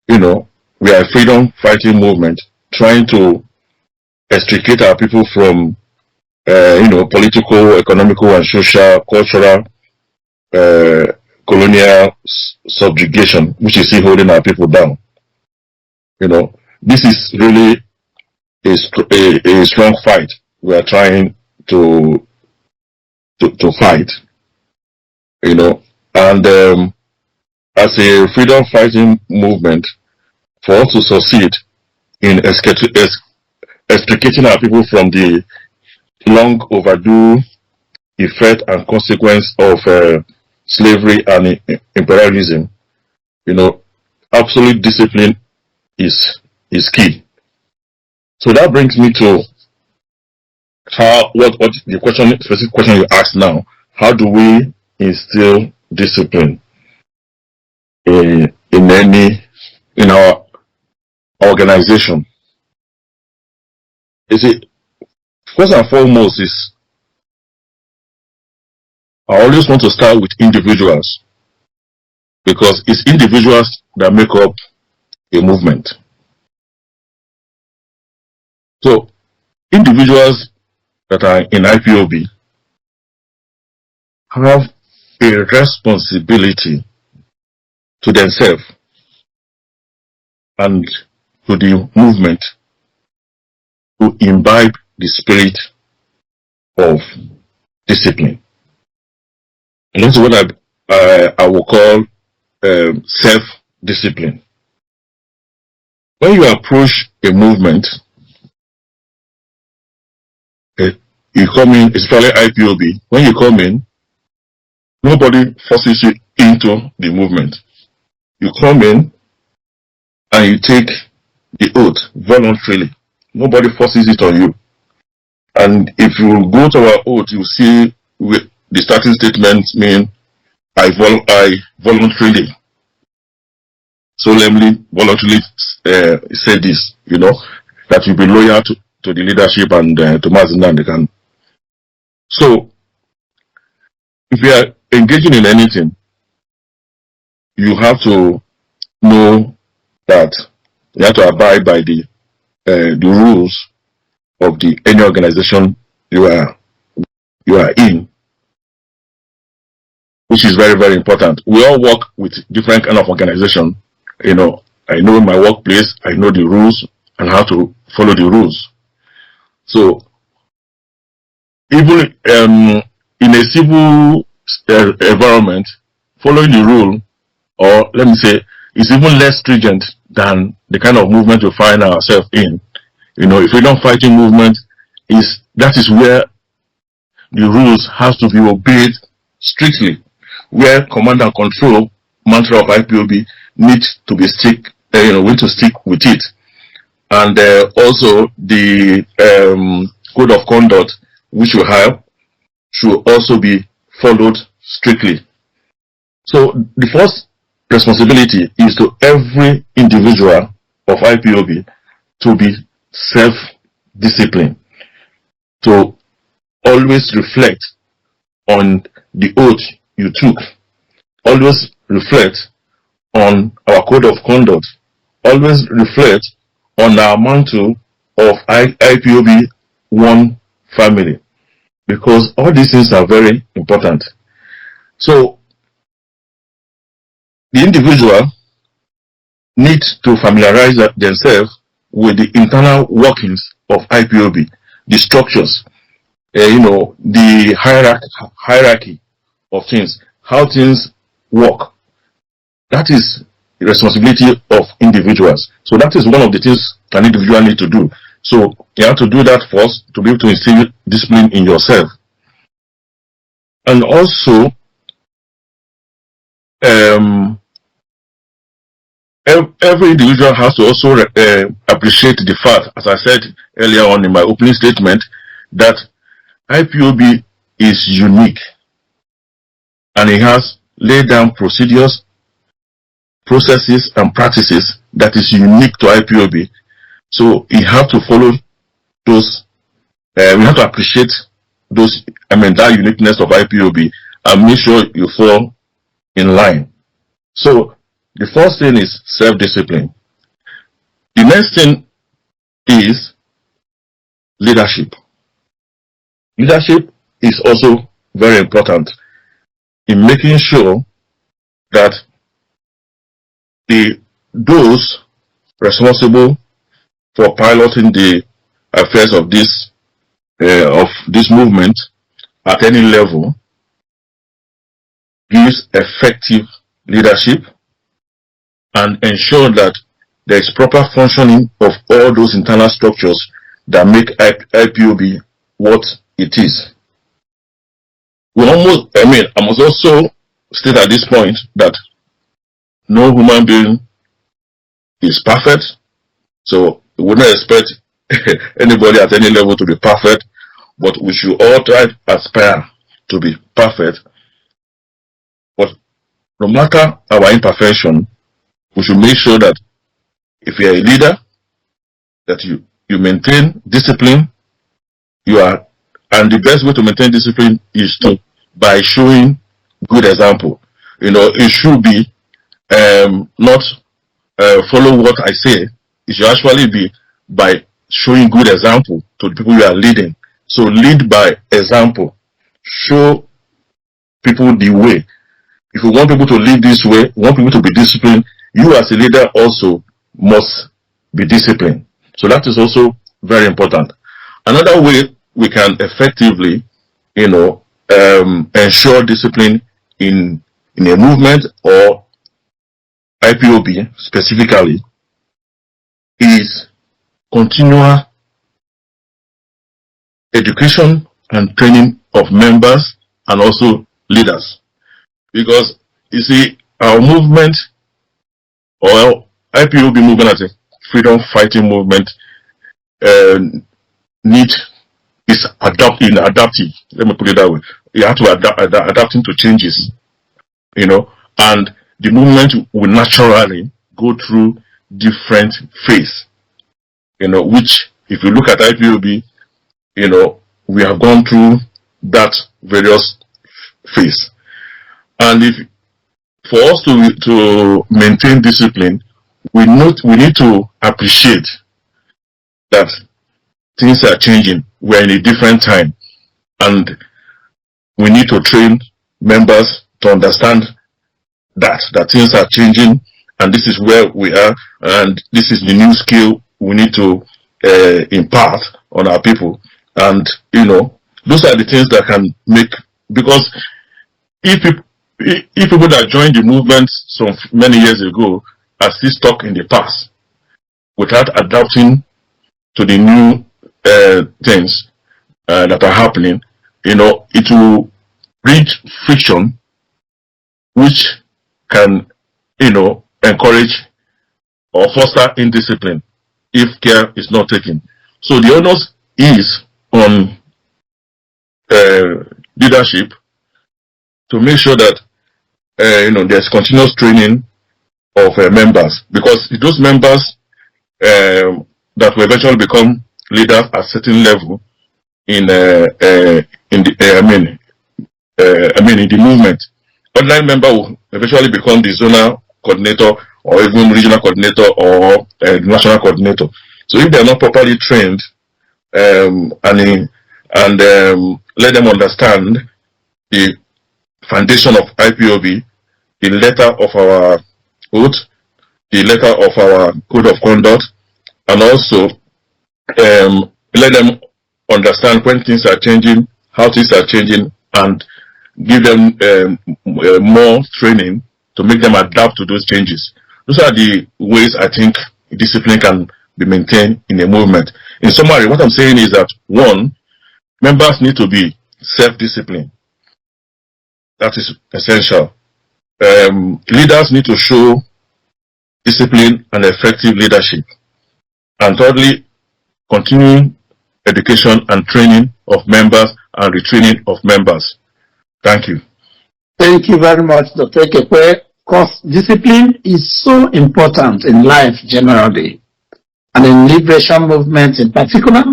we are a freedom fighting movement trying to extricate our people from, political, economical, and social, cultural, colonial subjugation, which is still holding our people down. This is really a strong fight we are trying to fight. And as a freedom fighting movement, for us to succeed in extricating our people from the long overdue effect and consequence of slavery and imperialism, absolute discipline is key. So that brings me to what the specific question you asked now. How do we instill discipline in our organization? You see, first and foremost is, I always want to start with individuals, because it's individuals that make up a movement. So, individuals that are in IPOB have a responsibility to themselves and to the movement to imbibe the spirit of discipline. And that's what I will call self-discipline. When you approach a movement, you come in, especially IPOB, when you come in, nobody forces you into the movement. You come in and you take the oath voluntarily. Nobody forces it on you. And if you go to our oath, you see the starting statement mean I voluntarily, solemnly, voluntarily say this, that you'll be loyal to the leadership and to Mazin and So, if you are engaging in anything, you have to know that you have to abide by the rules of any organization you are in, which is very, very important. We all work with different kind of organization. I know in my workplace, I know the rules and how to follow the rules. So, even in a civil environment, following the rule, or let me say, is even less stringent than the kind of movement we find ourselves in. If freedom fighting movement that is where the rules have to be obeyed strictly, where command and control mantra of IPOB needs to be stick with it, and also the code of conduct which you have should also be followed strictly. So the first responsibility is to every individual of IPOB to be self-disciplined, to always reflect on the oath you took, always reflect on our code of conduct, always reflect on our mantle of IPOB one family, because all these things are very important. So the individual needs to familiarize themselves with the internal workings of IPOB, the structures, the hierarchy of things, how things work. That is the responsibility of individuals. So that is one of the things an individual needs to do. So you have to do that first to be able to instill discipline in yourself. And also, every individual has to also appreciate the fact, as I said earlier on in my opening statement, that IPOB is unique, and it has laid down procedures, processes, and practices that is unique to IPOB. So you have to follow those. We have to appreciate those. That uniqueness of IPOB, and make sure you fall in line. So the first thing is self-discipline. The next thing is leadership. Leadership is also very important in making sure that those responsible for piloting the affairs of this movement at any level gives effective leadership and ensure that there is proper functioning of all those internal structures that make IPOB what it is. I must also state at this point that no human being is perfect, so we would not expect anybody at any level to be perfect, but we should all try to aspire to be perfect. But no matter our imperfection, we should make sure that if you are a leader, that you maintain discipline. And the best way to maintain discipline is by showing good example. It should be not follow what I say. It should actually be by showing good example to the people you are leading. So lead by example. Show people the way. If you want people to lead this way, you want people to be disciplined, you as a leader also must be disciplined. So that is also very important. Another way we can effectively, ensure discipline in a movement or IPOB specifically is continual education and training of members and also leaders. Because you see, our movement or IPOB movement as a freedom fighting movement is adaptive. Let me put it that way. You have to adapting to changes, and the movement will naturally go through different phases, which if you look at IPOB, we have gone through that various phase. And for us to maintain discipline, we need to appreciate that things are changing. We're in a different time, and we need to train members to understand that things are changing, and this is where we are, and this is the new skill we need to impart on our people. And those are the things that can make, because if people that joined the movement many years ago are still stuck in the past without adapting to the new things that are happening, it will breed friction, which can, encourage or foster indiscipline if care is not taken. So the onus is on leadership to make sure that there's continuous training of members, because those members that will eventually become leaders at a certain level in the movement. Ordinary member will eventually become the zonal coordinator or even regional coordinator or national coordinator. So if they are not properly trained and let them understand the foundation of IPOB, the letter of our oath, the letter of our code of conduct, and also let them understand when things are changing, how things are changing, and give them more training to make them adapt to those changes. Those are the ways I think discipline can be maintained in a movement. In summary, what I'm saying is that, one, members need to be self-disciplined. That is essential. Leaders need to show discipline and effective leadership. And thirdly, continuing education and training of members and retraining of members. Thank you. Thank you very much, Dr. Ekekwe. Because discipline is so important in life generally, and in liberation movement in particular,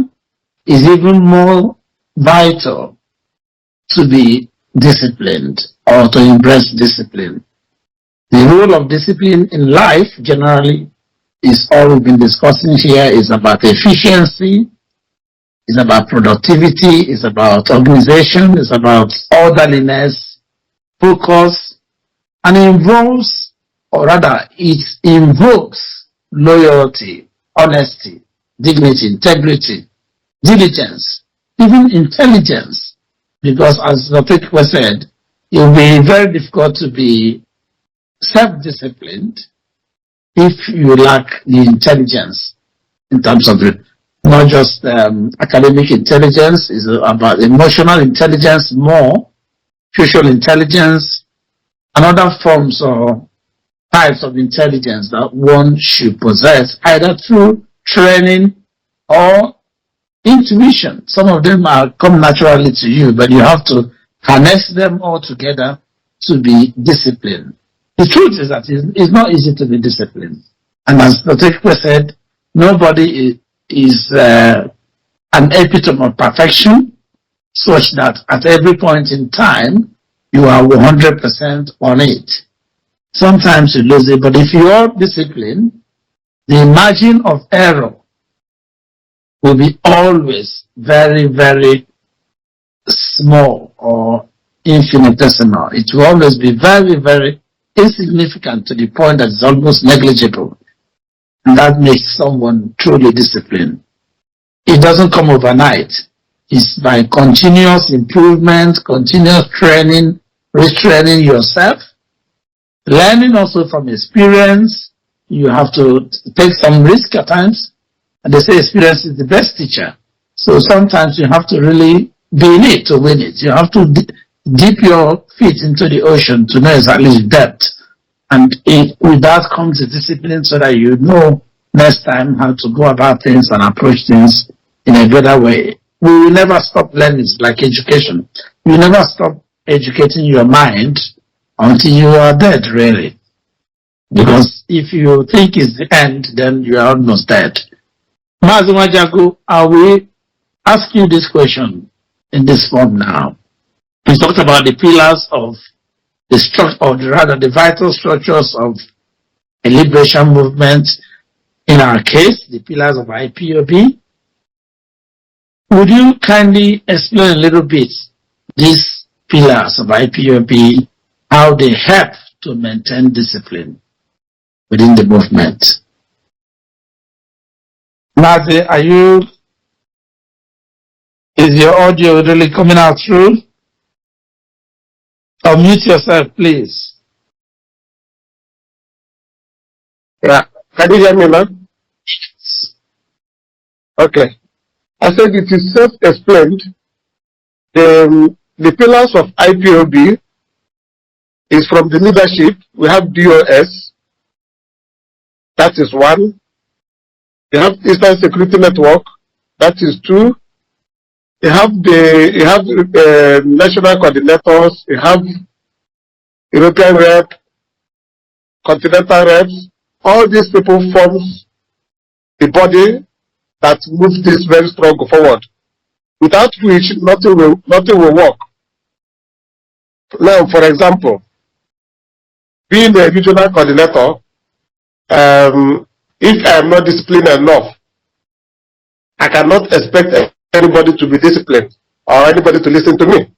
is even more vital to be disciplined or to embrace discipline. The role of discipline in life generally is all we've been discussing here, is about efficiency, is about productivity, is about organization, is about orderliness, focus, and involves, or rather it invokes loyalty, honesty, dignity, integrity, diligence, even intelligence, because as Dr. Ekekwe said, it will be very difficult to be self-disciplined if you lack the intelligence in terms of not just academic intelligence, is about emotional intelligence more, social intelligence, and other forms or types of intelligence that one should possess, either through training or intuition. Some of them come naturally to you, but you have to harness them all together to be disciplined. The truth is that it's not easy to be disciplined. And as Dr. Ekekwe said, nobody is an epitome of perfection, such that at every point in time, you are 100% on it. Sometimes you lose it, but if you are disciplined, the margin of error will be always very, very small or infinitesimal. It will always be very, very insignificant to the point that it's almost negligible. And that makes someone truly disciplined. It doesn't come overnight. It's by continuous improvement, continuous training, retraining yourself, learning also from experience. You have to take some risk at times. And they say experience is the best teacher. So sometimes you have to really be in it to win it. You have to dip your feet into the ocean to know exactly the depth And with that comes the discipline so that you know next time how to go about things and approach things in a better way. We will never stop learning. It's like education. You never stop educating your mind until you are dead, really. Because if you think it's the end, then you are almost dead. Mazi Jago, I will ask you this question in this form now. We talked about the pillars of the structure, or rather the vital structures of a liberation movement. In our case, the pillars of IPOB. Would you kindly explain a little bit these pillars of IPOB, how they help to maintain discipline within the movement? Mazi, is your audio really coming out through? Unmute yourself, please. Yeah. Can you hear me now? Okay. I said it is self-explained. The pillars of IPOB is from the leadership. We have DOS. That is one. You have Eastern Security Network. That is two. You have national coordinators. You have European rep, continental reps. All these people forms the body that moves this very strong forward. Without which nothing will work. Now, for example, being a regional coordinator, if I am not disciplined enough, I cannot expect anybody to be disciplined or anybody to listen to me.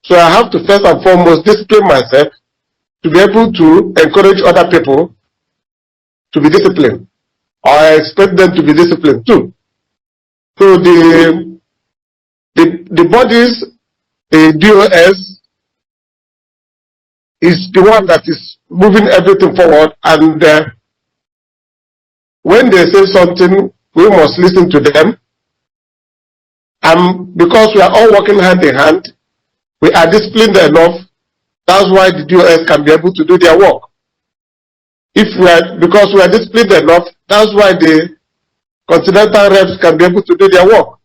So I have to first and foremost discipline myself to be able to encourage other people to be disciplined, or I expect them to be disciplined too. So the bodies, the DOS, is the one that is moving everything forward, and when they say something, we must listen to them. And because we are all working hand in hand, we are disciplined enough. That's why the DOS can be able to do their work. Because we are disciplined enough, that's why the continental reps can be able to do their work.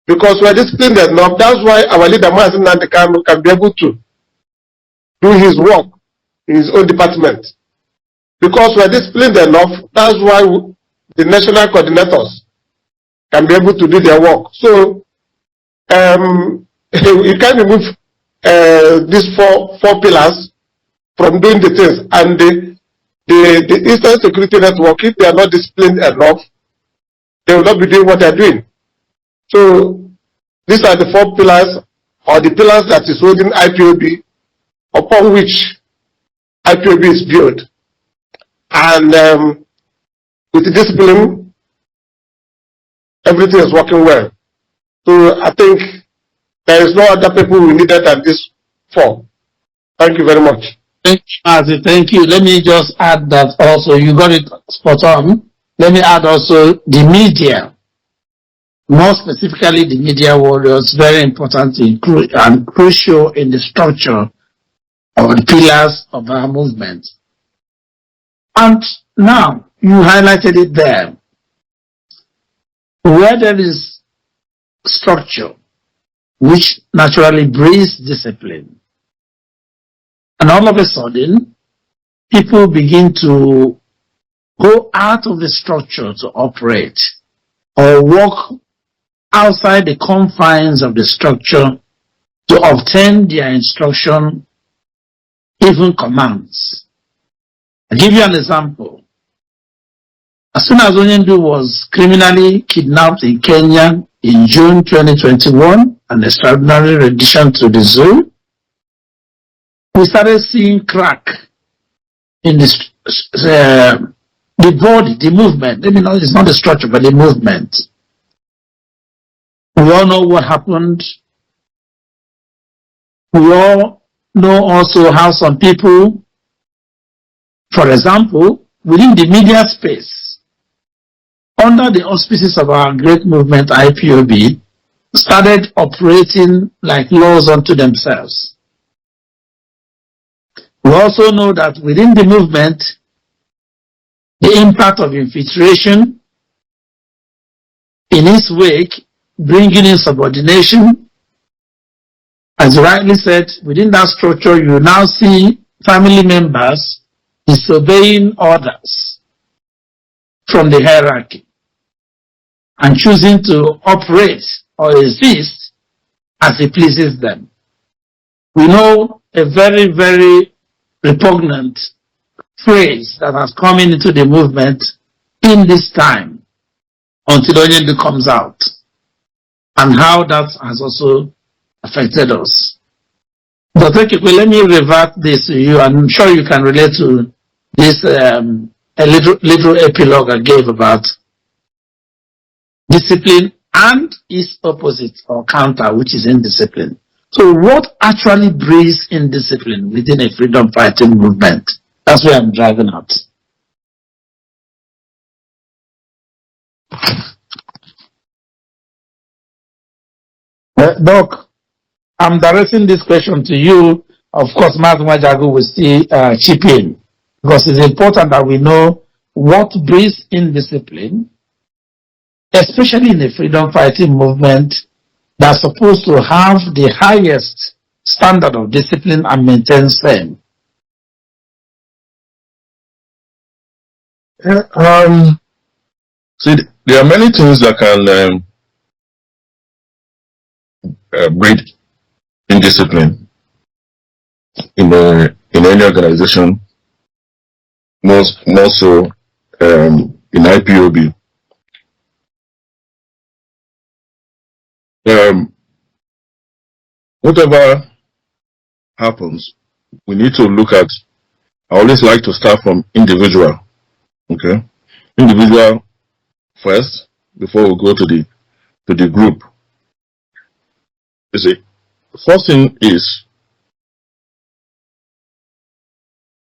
Because we are disciplined enough, that's why our leader Mazi Nnamdi Kanu can be able to do his work in his own department. Because we are disciplined enough, that's why the national coordinators can be able to do their work. So you can't remove these four pillars from doing the things. And the Eastern Security Network, if they are not disciplined enough, they will not be doing what they are doing. So these are the four pillars, or the pillars that is holding IPOB, upon which IPOB is built. And with the discipline, everything is working well. So I think there is no other people we needed than this four. Thank you very much. Thank you, Mazi. Thank you. Let me just add that also, you got it spot on. Let me add also the media. More specifically, the media warriors, very important and crucial in the structure of the pillars of our movement. And now, you highlighted it there. Where there is structure, which naturally breeds discipline, and all of a sudden, people begin to go out of the structure to operate, or walk outside the confines of the structure to obtain their instruction, even commands. I'll give you an example. As soon as Onyendu was criminally kidnapped in Kenya in June 2021, an extraordinary rendition to the zoo, we started seeing crack in the body, the movement. Maybe not, it's not the structure, but the movement. We all know what happened. We all know also how some people, for example, within the media space, under the auspices of our great movement, IPOB, started operating like laws unto themselves. We also know that within the movement, the impact of infiltration in its wake, bringing in subordination. As rightly said, within that structure, you now see family members disobeying orders from the hierarchy and choosing to operate or exist as it pleases them. We know a very, very repugnant phrase that has come into the movement in this time until Onyendu comes out, and how that has also affected us. Dr. Kikwe, let me revert this to you. I'm sure you can relate to this a little epilogue I gave about discipline and its opposite or counter, which is indiscipline. So what actually breeds indiscipline within a freedom fighting movement? That's where I'm driving at. Doc, I'm directing this question to you. Of course, Mazuma Jagu will still chip in, because it's important that we know what breeds indiscipline, especially in the freedom fighting movement that's supposed to have the highest standard of discipline and maintain same. See, there are many things that can breed indiscipline in any organization, more so in IPOB. Whatever happens, we need to look at. I always like to start from individual. Okay, individual first before we go to the group. You see, first thing is,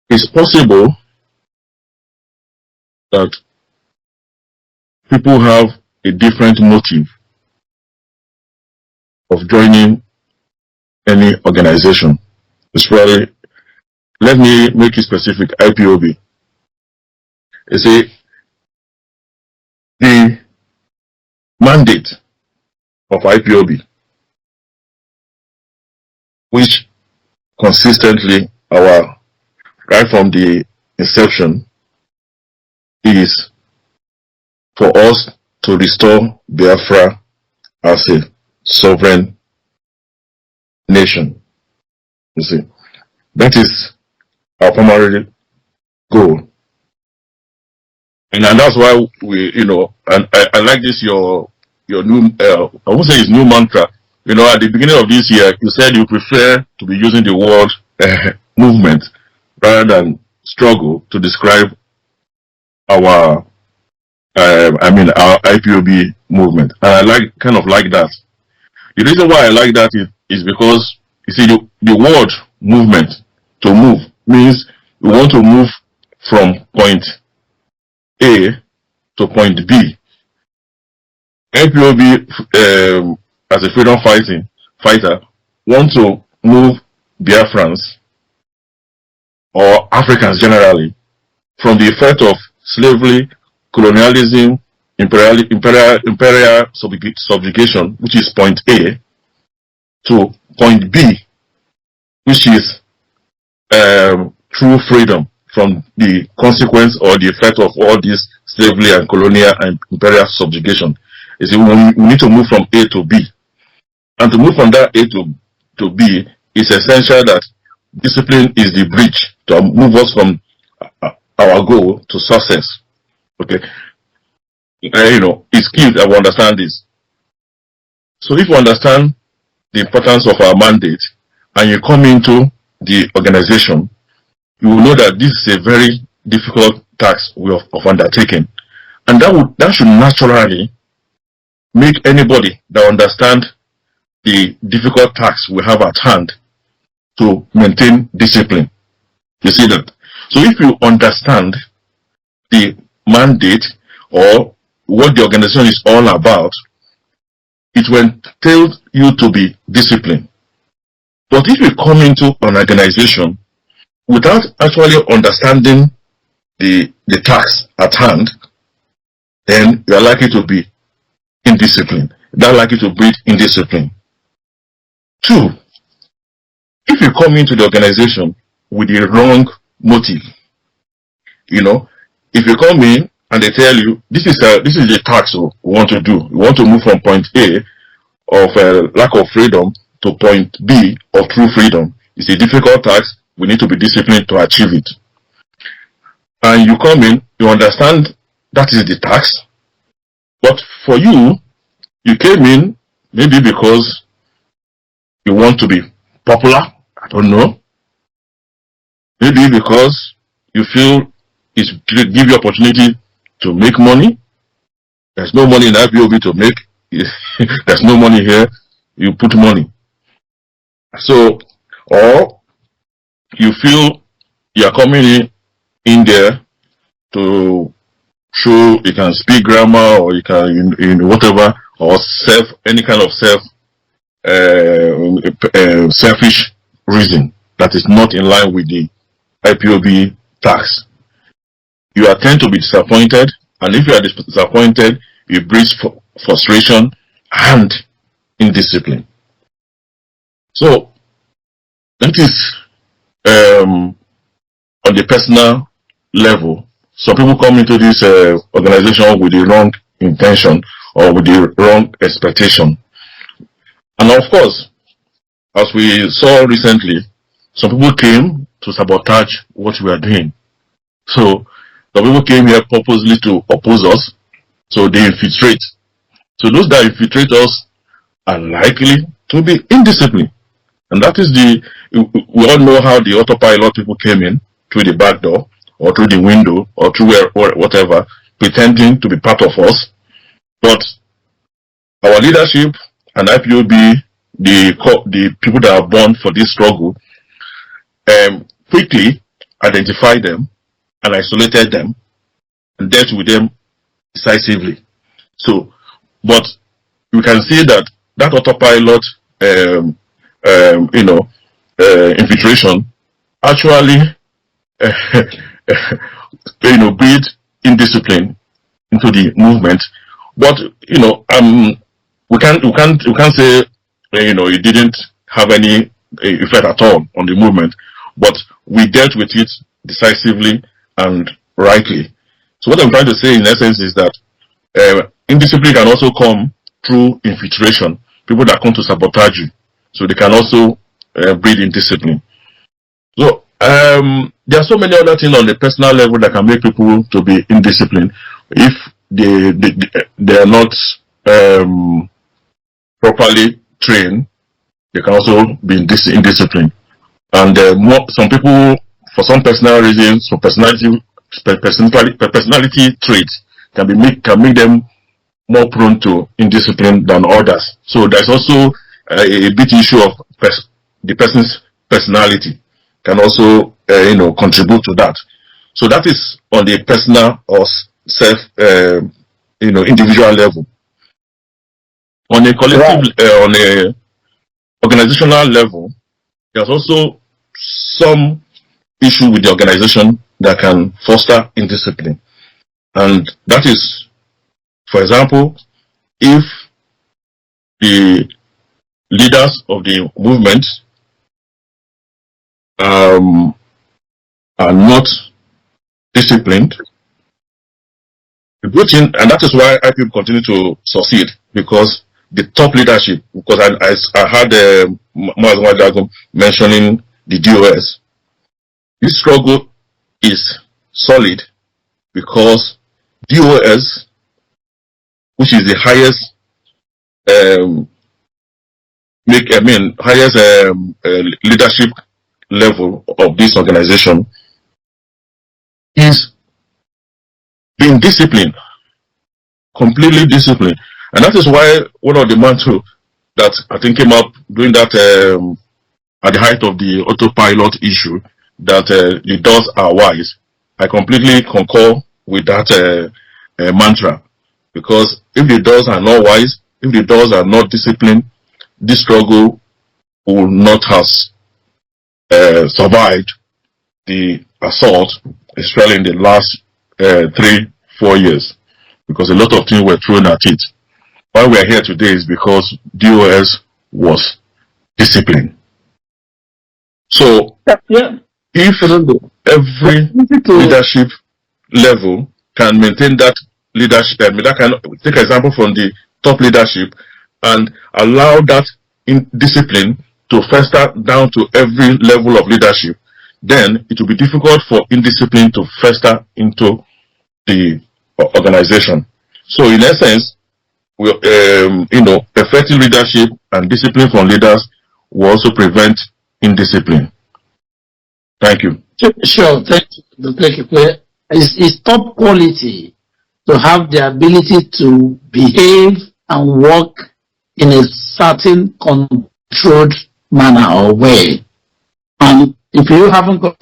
it's possible that people have a different motive of joining any organization. Especially, let me make it specific, IPOB. You see, the mandate of IPOB, which consistently, right from the inception, is for us to restore Biafra as a sovereign nation. You see, that is our primary goal. And that's why we, and I like this, your new, I won't say it's new mantra. At the beginning of this year, you said you prefer to be using the word movement rather than struggle to describe our IPOB movement. And I kind of like that. The reason why I like that is because, you see, the word movement, to move, means we want to move from point A to point B. IPOB, as a freedom fighter, want to move Biafrans or Africans generally from the effect of slavery, colonialism, imperial subjugation, which is point A, to point B, which is true freedom from the consequence or the effect of all this slavery and colonial and imperial subjugation. You see, we need to move from A to B. And to move from that A to B, it's essential that discipline is the bridge to move us from our goal to success. Okay. It's key that we understand this. So if you understand the importance of our mandate and you come into the organization, you will know that this is a very difficult task of undertaking. And that should naturally make anybody that understands the difficult tasks we have at hand to maintain discipline. You see that? So if you understand the mandate or what the organization is all about, it will tell you to be disciplined. But if you come into an organization without actually understanding the task at hand, then you are likely to be indisciplined. They are likely to breed indiscipline. 2, if you come into the organization with the wrong motive, if you come in and they tell you this is the task we want to do. We want to move from point A of lack of freedom to point B of true freedom. It's a difficult task. We need to be disciplined to achieve it. And you come in, you understand that is the task. But for you, you came in maybe because you want to be popular. I don't know. Maybe because you feel it's to give you opportunity to make money. There's no money in IPOB to make. There's no money here. You put money. So, or you feel you are coming in there to show you can speak grammar, or you can in whatever, or any kind of selfish reason that is not in line with the IPOB tax. You are tend to be disappointed, and if you are disappointed, it breeds frustration and indiscipline. So that is on the personal level. Some people come into this organization with the wrong intention or with the wrong expectation. And of course, as we saw recently, some people came to sabotage what we are doing. So some people came here purposely to oppose us, so they infiltrate. So those that infiltrate us are likely to be indisciplined. And that is we all know how the autopilot people came in through the back door, or through the window, or through whatever, pretending to be part of us. But our leadership and IPOB, the people that are born for this struggle, quickly identified them and isolated them and dealt with them decisively. So, but you can see that autopilot, infiltration actually, breed indiscipline into the movement. But we can't say it didn't have any effect at all on the movement. But we dealt with it decisively and rightly. So what I'm trying to say in essence is that indiscipline can also come through infiltration. People that come to sabotage you, so they can also breed indiscipline. So there are so many other things on the personal level that can make people to be indisciplined. If they are not properly trained, they can also be indisciplined. And some people, for some personal reasons, for personality traits, can make them more prone to indiscipline than others. So there's also a big issue of the person's personality can also contribute to that. So that is on the personal or self individual level. On a collective, on a organizational level, there's also some issue with the organization that can foster indiscipline. And that is, for example, if the leaders of the movement are not disciplined, the good thing, and that is why IPOB continue to succeed, because the top leadership, because I heard Maazwan mentioning the DOS. This struggle is solid because DOS, which is the highest leadership level of this organization, is being disciplined, completely disciplined. And that is why one of the mantras that I think came up during that at the height of the autopilot issue, that the doors are wise. I completely concur with that mantra, because if the doors are not wise, if the doors are not disciplined, this struggle will not have survived the assault, especially in the last 3-4 years, because a lot of things were thrown at it. Why we are here today is because DOS was disciplined. So, if every leadership level can maintain that leadership, that kind of, take example from the top leadership, and allow that discipline to fester down to every level of leadership, then it will be difficult for indiscipline to fester into the organization. So, in essence, effective leadership and discipline from leaders will also prevent indiscipline. Thank you. Sure, thank you. It's top quality to have the ability to behave and work in a certain controlled manner or way. And if you haven't got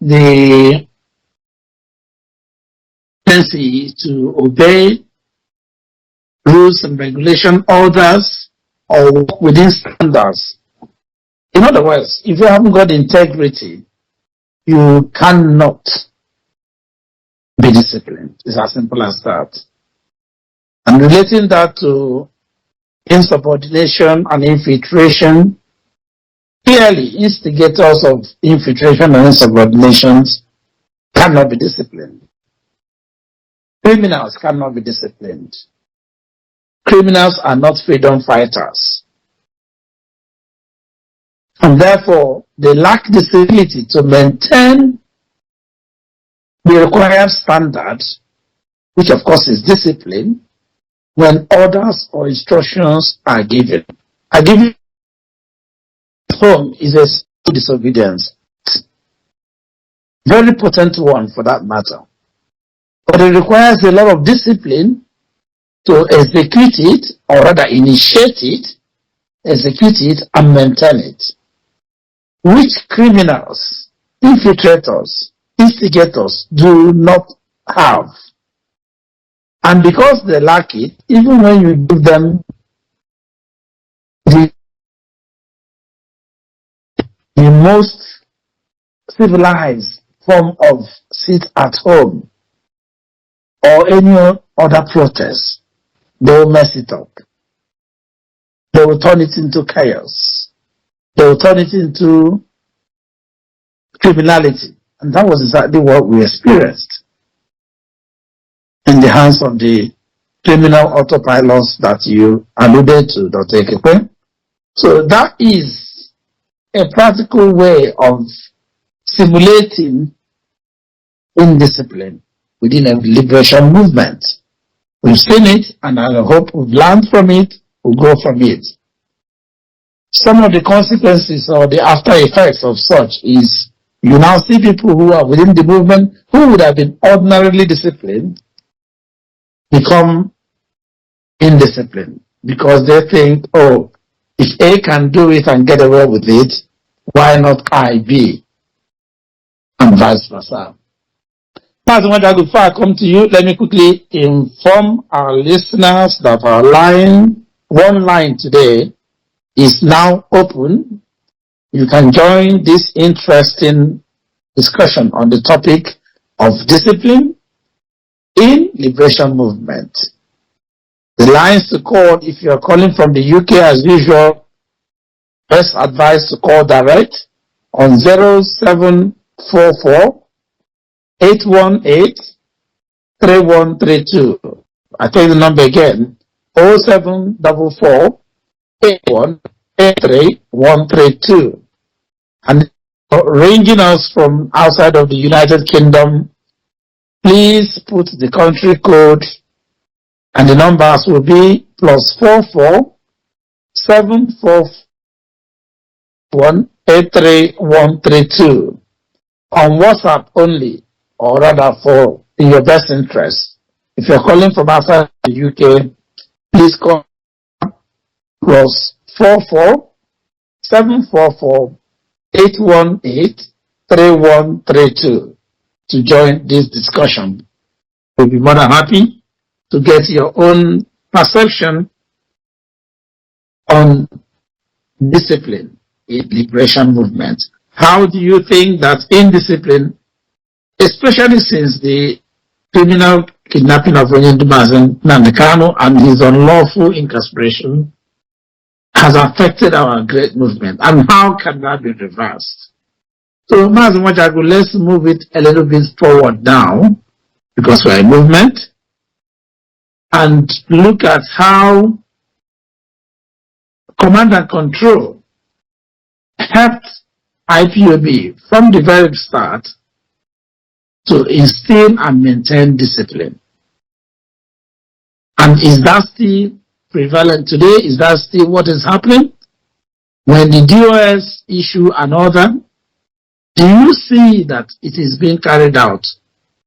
the tendency to obey rules and regulation orders or work within standards, in other words, if you haven't got integrity, you cannot be disciplined. It's as simple as that. And relating that to insubordination and infiltration, clearly instigators of infiltration and insubordinations cannot be disciplined. Criminals cannot be disciplined. Criminals are not freedom fighters. And therefore, they lack the ability to maintain the required standards, which of course is discipline, when orders or instructions are given. I give you home is a disobedience. Very potent one for that matter. But it requires a lot of discipline to execute it, or rather initiate it, execute it, and maintain it. Which criminals, infiltrators, instigators do not have. And because they lack it, even when you give them the most civilized form of sit at home or any other protest, they will mess it up. They will turn it into chaos. They will turn it into criminality. And that was exactly what we experienced in the hands of the criminal autopilots that you alluded to, Dr. Ekepe. So that is a practical way of simulating indiscipline within a liberation movement. We've seen it, and I hope we've learned from it, we'll grow from it. Some of the consequences or the after effects of such is you now see people who are within the movement who would have been ordinarily disciplined become indisciplined because they think, oh, if A can do it and get away with it, why not I be? And vice versa. Before I come to you, let me quickly inform our listeners that our one line today is now open. You can join this interesting discussion on the topic of discipline in liberation movement. The lines to call, if you are calling from the UK as usual, best advice to call direct on 0744 818 3132. I take the number again, 0744 8183132. And ranging us from outside of the United Kingdom, please put the country code and the numbers will be +44 741 83132. On WhatsApp only, or rather for in your best interest. If you're calling from outside the UK, please call +44 744 818 3132 to join this discussion. We'll be more than happy to get your own perception on discipline in liberation movement How do you think that indiscipline, especially since the criminal kidnapping of Onyendumazen Nandekano and his unlawful incarceration, has affected our great movement, and how can that be reversed? So, Mazen Wajagu, let's move it a little bit forward now, because we're a movement, and look at how command and control helped IPOB from the very start to instill and maintain discipline. And is that still prevalent today? Is that still what is happening? When the DOS issue an order, do you see that it is being carried out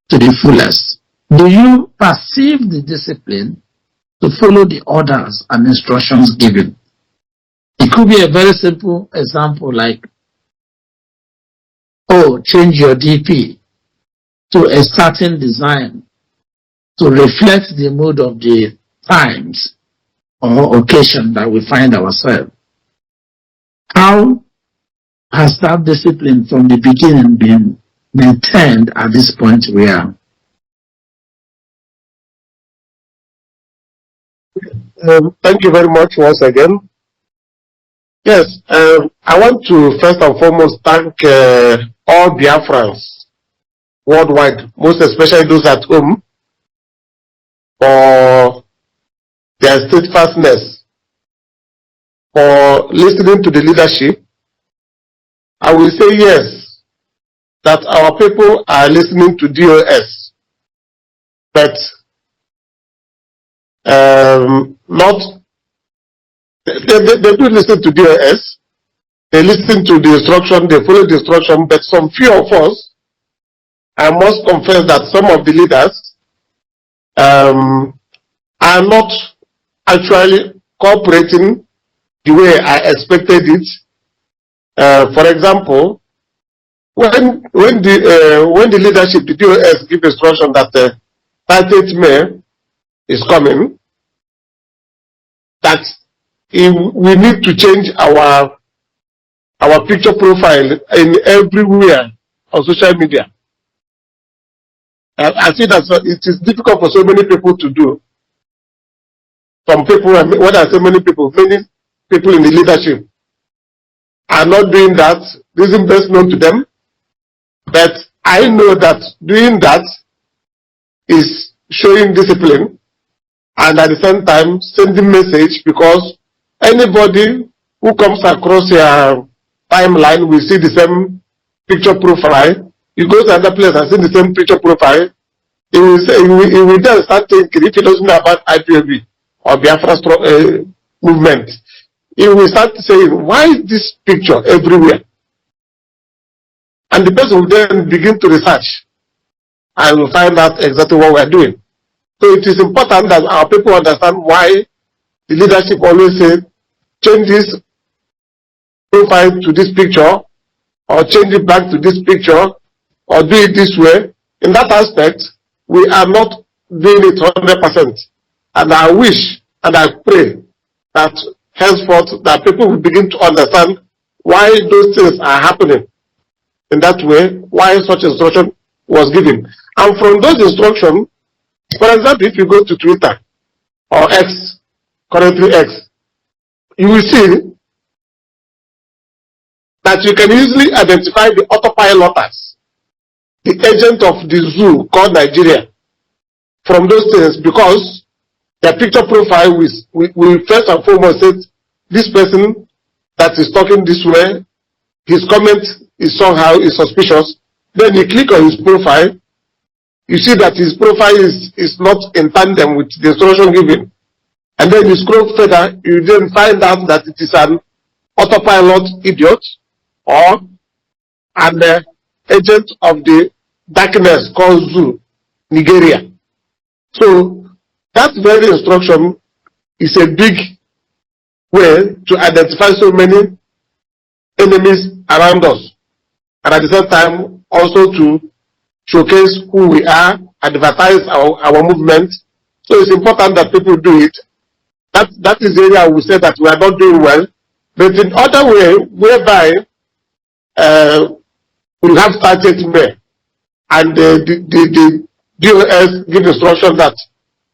to the fullest? Do you perceive the discipline to follow the orders and instructions given? It could be a very simple example like, oh, change your DP to a certain design to reflect the mood of the times or occasion that we find ourselves. How has that discipline from the beginning been maintained at this point we are? Thank you very much once again. Yes, I want to first and foremost thank all Biafrans worldwide, most especially those at home, for their steadfastness, for listening to the leadership. I will say yes, that our people are listening to DOS, but not, they do listen to DOS, they listen to the instruction, they follow the instruction, but some few of us, I must confess that some of the leaders are not actually cooperating the way I expected it. For example, when the leadership, the DOS, give instruction that 30th May is coming, that we need to change our picture profile in everywhere on social media. I see that it is difficult for so many people to do. Some people, when I say many people in the leadership are not doing that. This is best known to them. But I know that doing that is showing discipline and at the same time sending message, because anybody who comes across your timeline will see the same picture profile. You go to another place and see the same picture profile. He will say, he will then start thinking, if he doesn't know about IPOB or Biafra movement, he will start saying, why is this picture everywhere? And the person will then begin to research and will find out exactly what we are doing. So it is important that our people understand why the leadership always says, change this profile to this picture, or change it back to this picture, or do it this way. In that aspect, we are not doing it 100%. And I wish and I pray that henceforth that people will begin to understand why those things are happening in that way, why such instruction was given. And from those instructions, for example, if you go to Twitter or X, currently X, you will see that you can easily identify the autopiloters, the agent of the zoo called Nigeria, from those things, because their picture profile will first and foremost say, this person that is talking this way, his comment is somehow suspicious. Then you click on his profile, you see that his profile is not in tandem with the instruction given. And then you scroll further, you then find out that it is an autopilot idiot or an agent of the darkness called Zoo, Nigeria. So that very instruction is a big way to identify so many enemies around us, and at the same time also to showcase who we are, advertise our movement. So it's important that people do it. That is the area we say that we are not doing well. But in other way, whereby will have started May, and the DOS give instruction that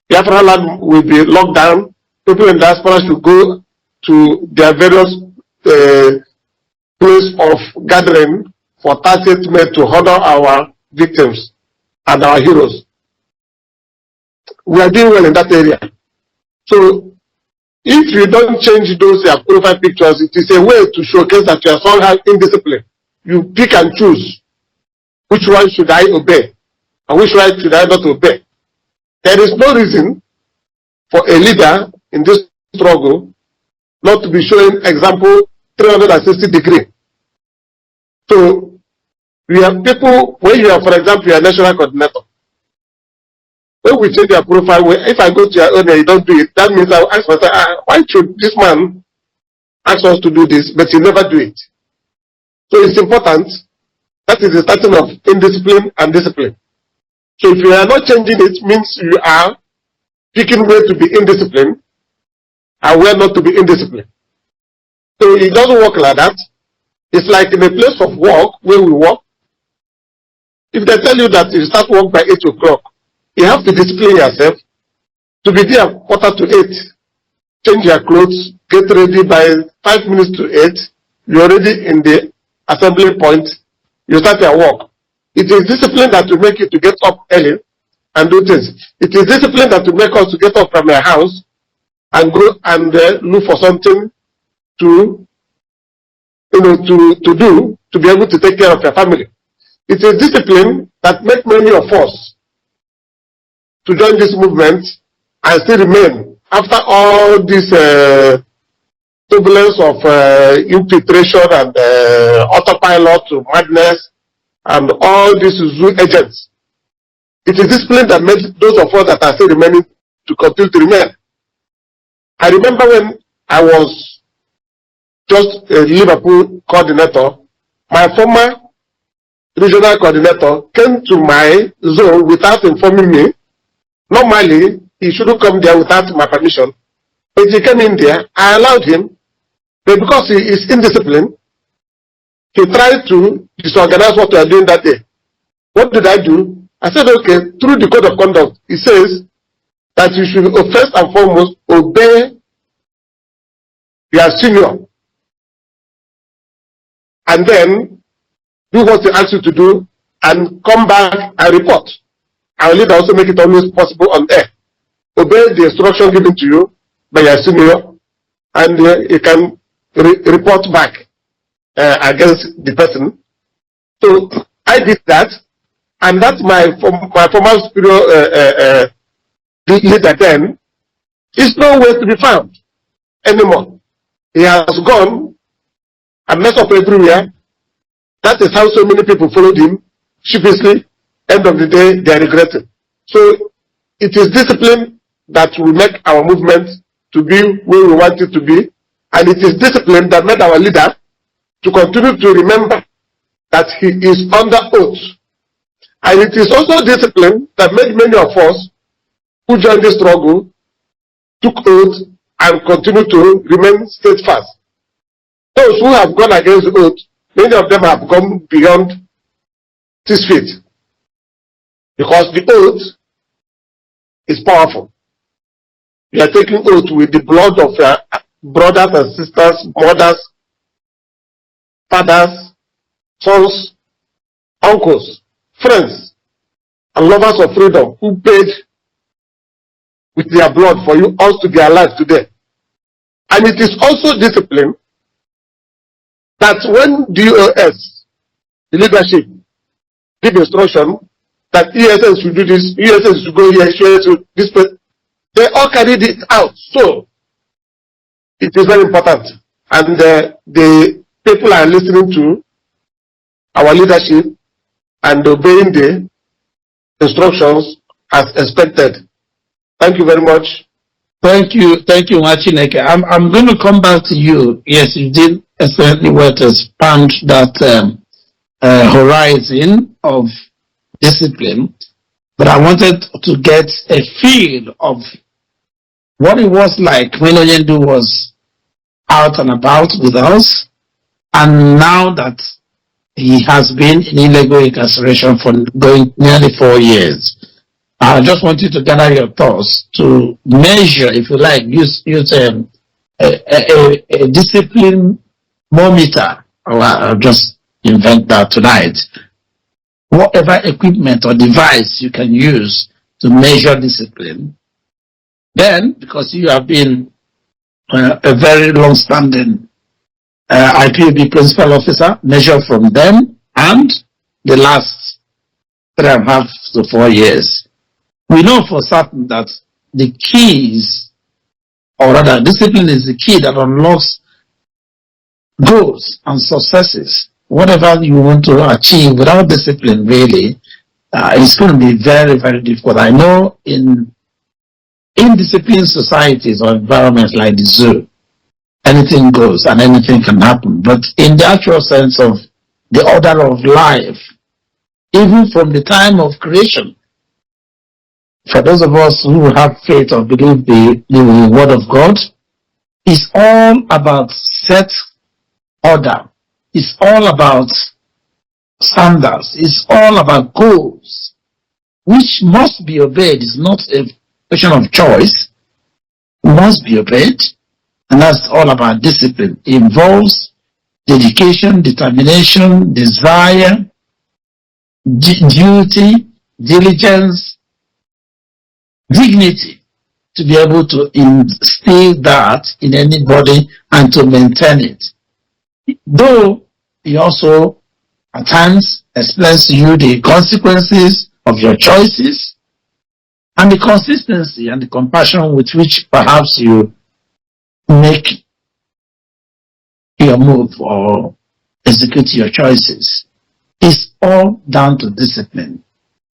Biafra land will be locked down. People in diaspora should go to their various place of gathering for 30th May to honor our victims and our heroes. We are doing well in that area. So if you don't change those profile pictures, it is a way to showcase that you are somehow indisciplined. You pick and choose which one should I obey and which one should I not obey. There is no reason for a leader in this struggle not to be showing example 360 degree. So we have people, when you are, for example, you are national coordinator. When we change your profile, if I go to your own and you don't do it, that means I will ask myself, why should this man ask us to do this, but he never do it? So it's important. That is the starting of indiscipline and discipline. So if you are not changing it, means you are picking where to be indisciplined and where not to be indisciplined. So it doesn't work like that. It's like in a place of work where we work. If they tell you that you start work by 8 o'clock, you have to discipline yourself to be there 7:45. Change your clothes, get ready by 5 minutes to 8. You're already in the assembly point. You start your work. It is discipline that will make you to get up early and do things. It is discipline that will make us to get up from our house and go and look for something to do to be able to take care of your family. It is discipline that makes many of us to join this movement and still remain after all this turbulence of infiltration and autopilot to madness and all these zoo agents. It is discipline that makes those of us that are still remaining to continue to remain. I remember when I was just a Liverpool coordinator, my former regional coordinator came to my zone without informing me. Normally, he shouldn't come there without my permission. But he came in there, I allowed him, but because he is indisciplined, he tried to disorganize what we are doing that day. What did I do? I said, okay, through the code of conduct, it says that you should first and foremost obey your senior, and then do what he asks you to do and come back and report. Our leader also make it always possible on air. Obey the instruction given to you by your senior, and you can report back against the person. So I did that, and that's my former superior leader then is nowhere to be found anymore. He has gone and messed up everywhere. That is how so many people followed him sheepishly. End of the day, they are regretting. So it is discipline that will make our movement to be where we want it to be, and it is discipline that made our leader to continue to remember that he is under oath. And it is also discipline that made many of us who joined the struggle took oath and continue to remain steadfast. Those who have gone against the oath, many of them have gone beyond 6 feet. Because the oath is powerful. You are taking oath with the blood of your brothers and sisters, mothers, fathers, sons, uncles, friends, and lovers of freedom who paid with their blood for you all to be alive today. And it is also discipline that when DOS, the leadership, give instruction that ESN should do this, ESN should go here, ESN should this place, they all carried it out. So it is very important. And the people are listening to our leadership and obeying the instructions as expected. Thank you very much. Thank you, Machineke. I'm going to come back to you. Yes, you did excellently well to expand that horizon of discipline, but I wanted to get a feel of what it was like when Oyendu was out and about with us, and now that he has been in illegal incarceration for going nearly 4 years. I just want you to gather your thoughts to measure, if you like, use a discipline meter. I'll just invent that tonight. Whatever equipment or device you can use to measure discipline. Then, because you have been a very long-standing IPOB principal officer, measure from them and the last 3.5 to 4 years. We know for certain that the keys, or rather discipline is the key that unlocks goals and successes. Whatever you want to achieve without discipline, really, it's going to be very, very difficult. I know in indisciplined societies or environments like the zoo, anything goes and anything can happen. But in the actual sense of the order of life, even from the time of creation, for those of us who have faith or believe the word of God, it's all about set order. It's all about standards. It's all about goals, which must be obeyed. It's not a question of choice. It must be obeyed. And that's all about discipline. It involves dedication, determination, desire, duty, diligence, dignity, to be able to instill that in anybody and to maintain it. Though he also at times explains to you the consequences of your choices and the consistency and the compassion with which perhaps you make your move or execute your choices. It's all down to discipline.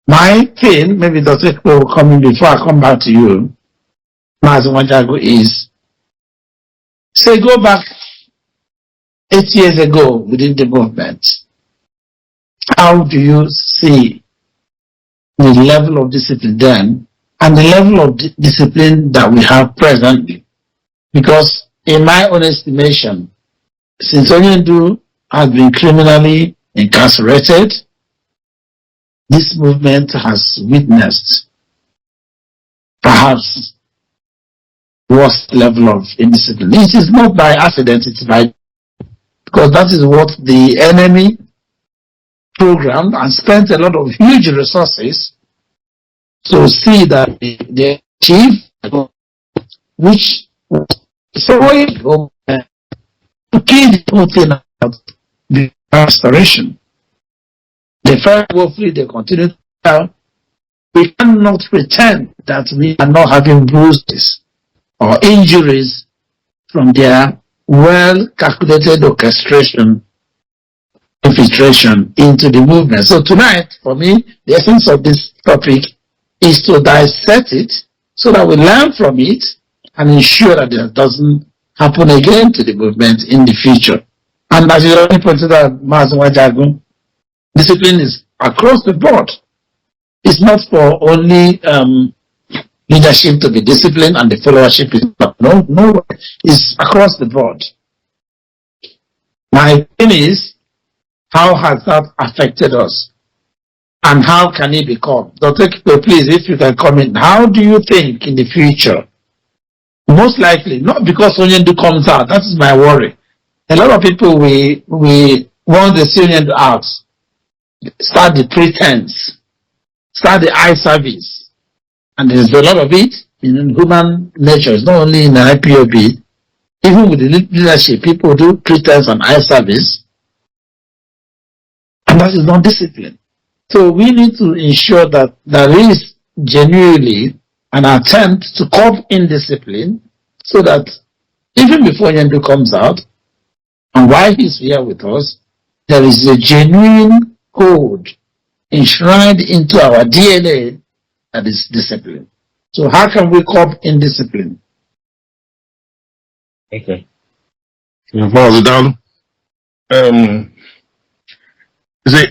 My thing, maybe Dr. Ekpo will come in before I come back to you, Maziwajago, is, say, go back 8 years ago within the movement. How do you see the level of discipline then and the level of discipline that we have presently? Because in my own estimation, since Onyendu has been criminally incarcerated, this movement has witnessed perhaps worst level of indiscipline. This is not by accident, it's by, because that is what the enemy programmed and spent a lot of huge resources to see that they achieve, which so to kill the whole thing about the restoration. They felt woefully, they continue to tell. We cannot pretend that we are not having bruises or injuries from their well-calculated orchestration, infiltration into the movement. So tonight, for me, the essence of this topic is to dissect it so that we learn from it and ensure that it doesn't happen again to the movement in the future. And as you already pointed out, Maziwajago, discipline is across the board. It's not for only leadership to be disciplined and the followership is not. No, it's across the board. My thing is, how has that affected us? And how can it become? Dr. Kipo, please, if you can comment, how do you think in the future? Most likely, not because Onyendu comes out, that is my worry. A lot of people, we want the Onyendu out, start the pretense, start the eye service. And there's a lot of it in human nature. It's not only in the IPOB. Even with the leadership, people do pretense and eye service. And that is not discipline. So we need to ensure that there is genuinely an attempt to curb indiscipline so that even before Yendu comes out, and while he's here with us, there is a genuine code enshrined into our DNA that is discipline. So how can we curb indiscipline? Okay. Down. See,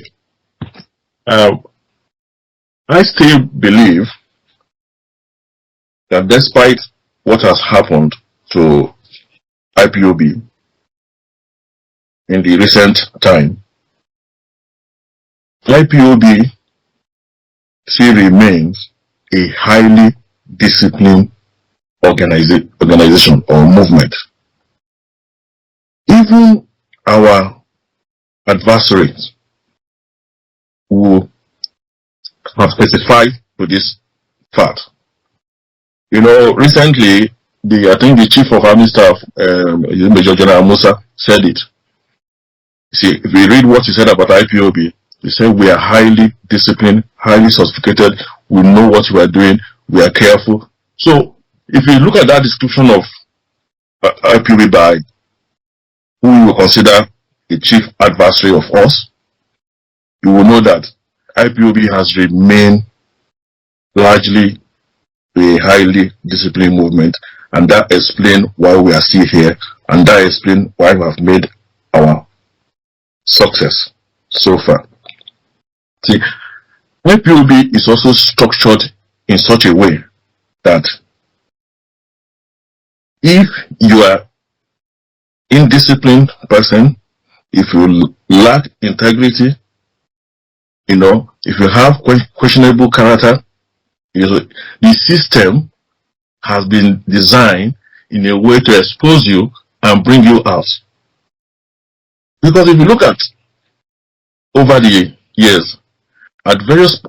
I still believe that despite what has happened to IPOB in the recent time, IPOB still remains a highly disciplined organization or movement. Even our adversaries who have specified to this fact. You know, recently, I think the Chief of Army Staff, Major General Musa, said it. See, if we read what he said about IPOB, he said we are highly disciplined, highly sophisticated, we know what we are doing, we are careful. So, if you look at that description of IPOB by who you will consider a chief adversary of us, you will know that IPOB has remained largely a highly disciplined movement, and that explains why we are still here, and that explains why we have made our success so far. See, IPOB is also structured in such a way that if you are indisciplined person, if you lack integrity, you know, if you have questionable character, the system has been designed in a way to expose you and bring you out. Because if you look at over the years, at various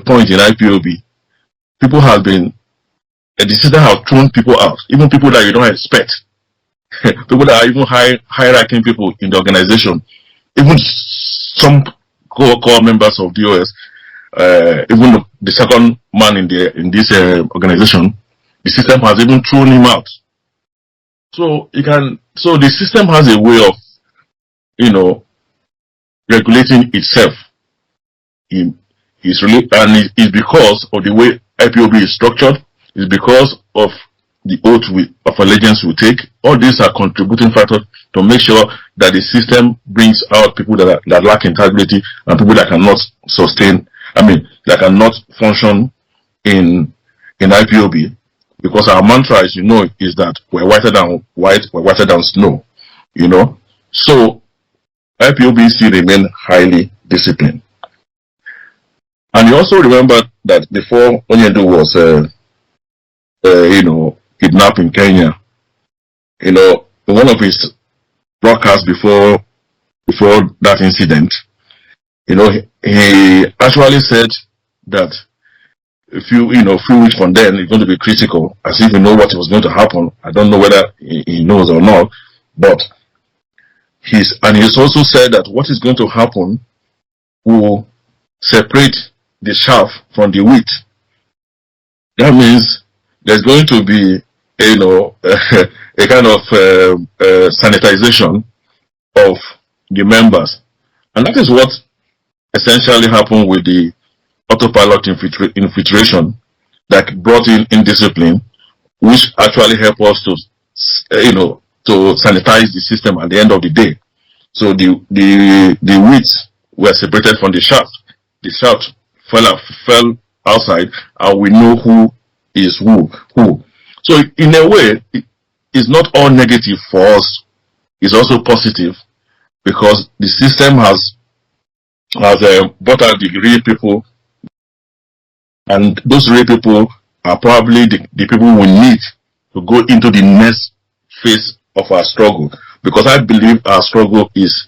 points in IPOB, people have been, the system have thrown people out, even people that you don't expect. People that are even high-ranking people in the organization, even some core members of DOS, even the second man in this organization, the system has even thrown him out. So the system has a way of, you know, regulating itself. It's because of the way IPOB is structured. It's because of the oath of allegiance we take. All these are contributing factors to make sure that the system brings out people that lack integrity and people that cannot sustain, that cannot function in IPOB. Because our mantra, as you know, is that we're whiter than white, we're whiter than snow. You know? So IPOB still remain highly disciplined. And you also remember that before Onyedu was kidnapped in Kenya, in one of his broadcasts before that incident, he actually said that a few weeks from then it's going to be critical, as if he know what was going to happen. I don't know whether he knows or not, but he's also said that what is going to happen will separate the chaff from the wheat. That means there's going to be a kind of sanitization of the members, and that is what essentially happened with the autopilot infiltration that brought in indiscipline, which actually helped us to sanitize the system at the end of the day. So the wheat were separated from the chaff. The chaff fell outside, and we know who is who. So in a way, it's not all negative for us. It's also positive, because the system has brought out the real people, and those real people are probably the people we need to go into the next phase of our struggle. Because I believe our struggle is,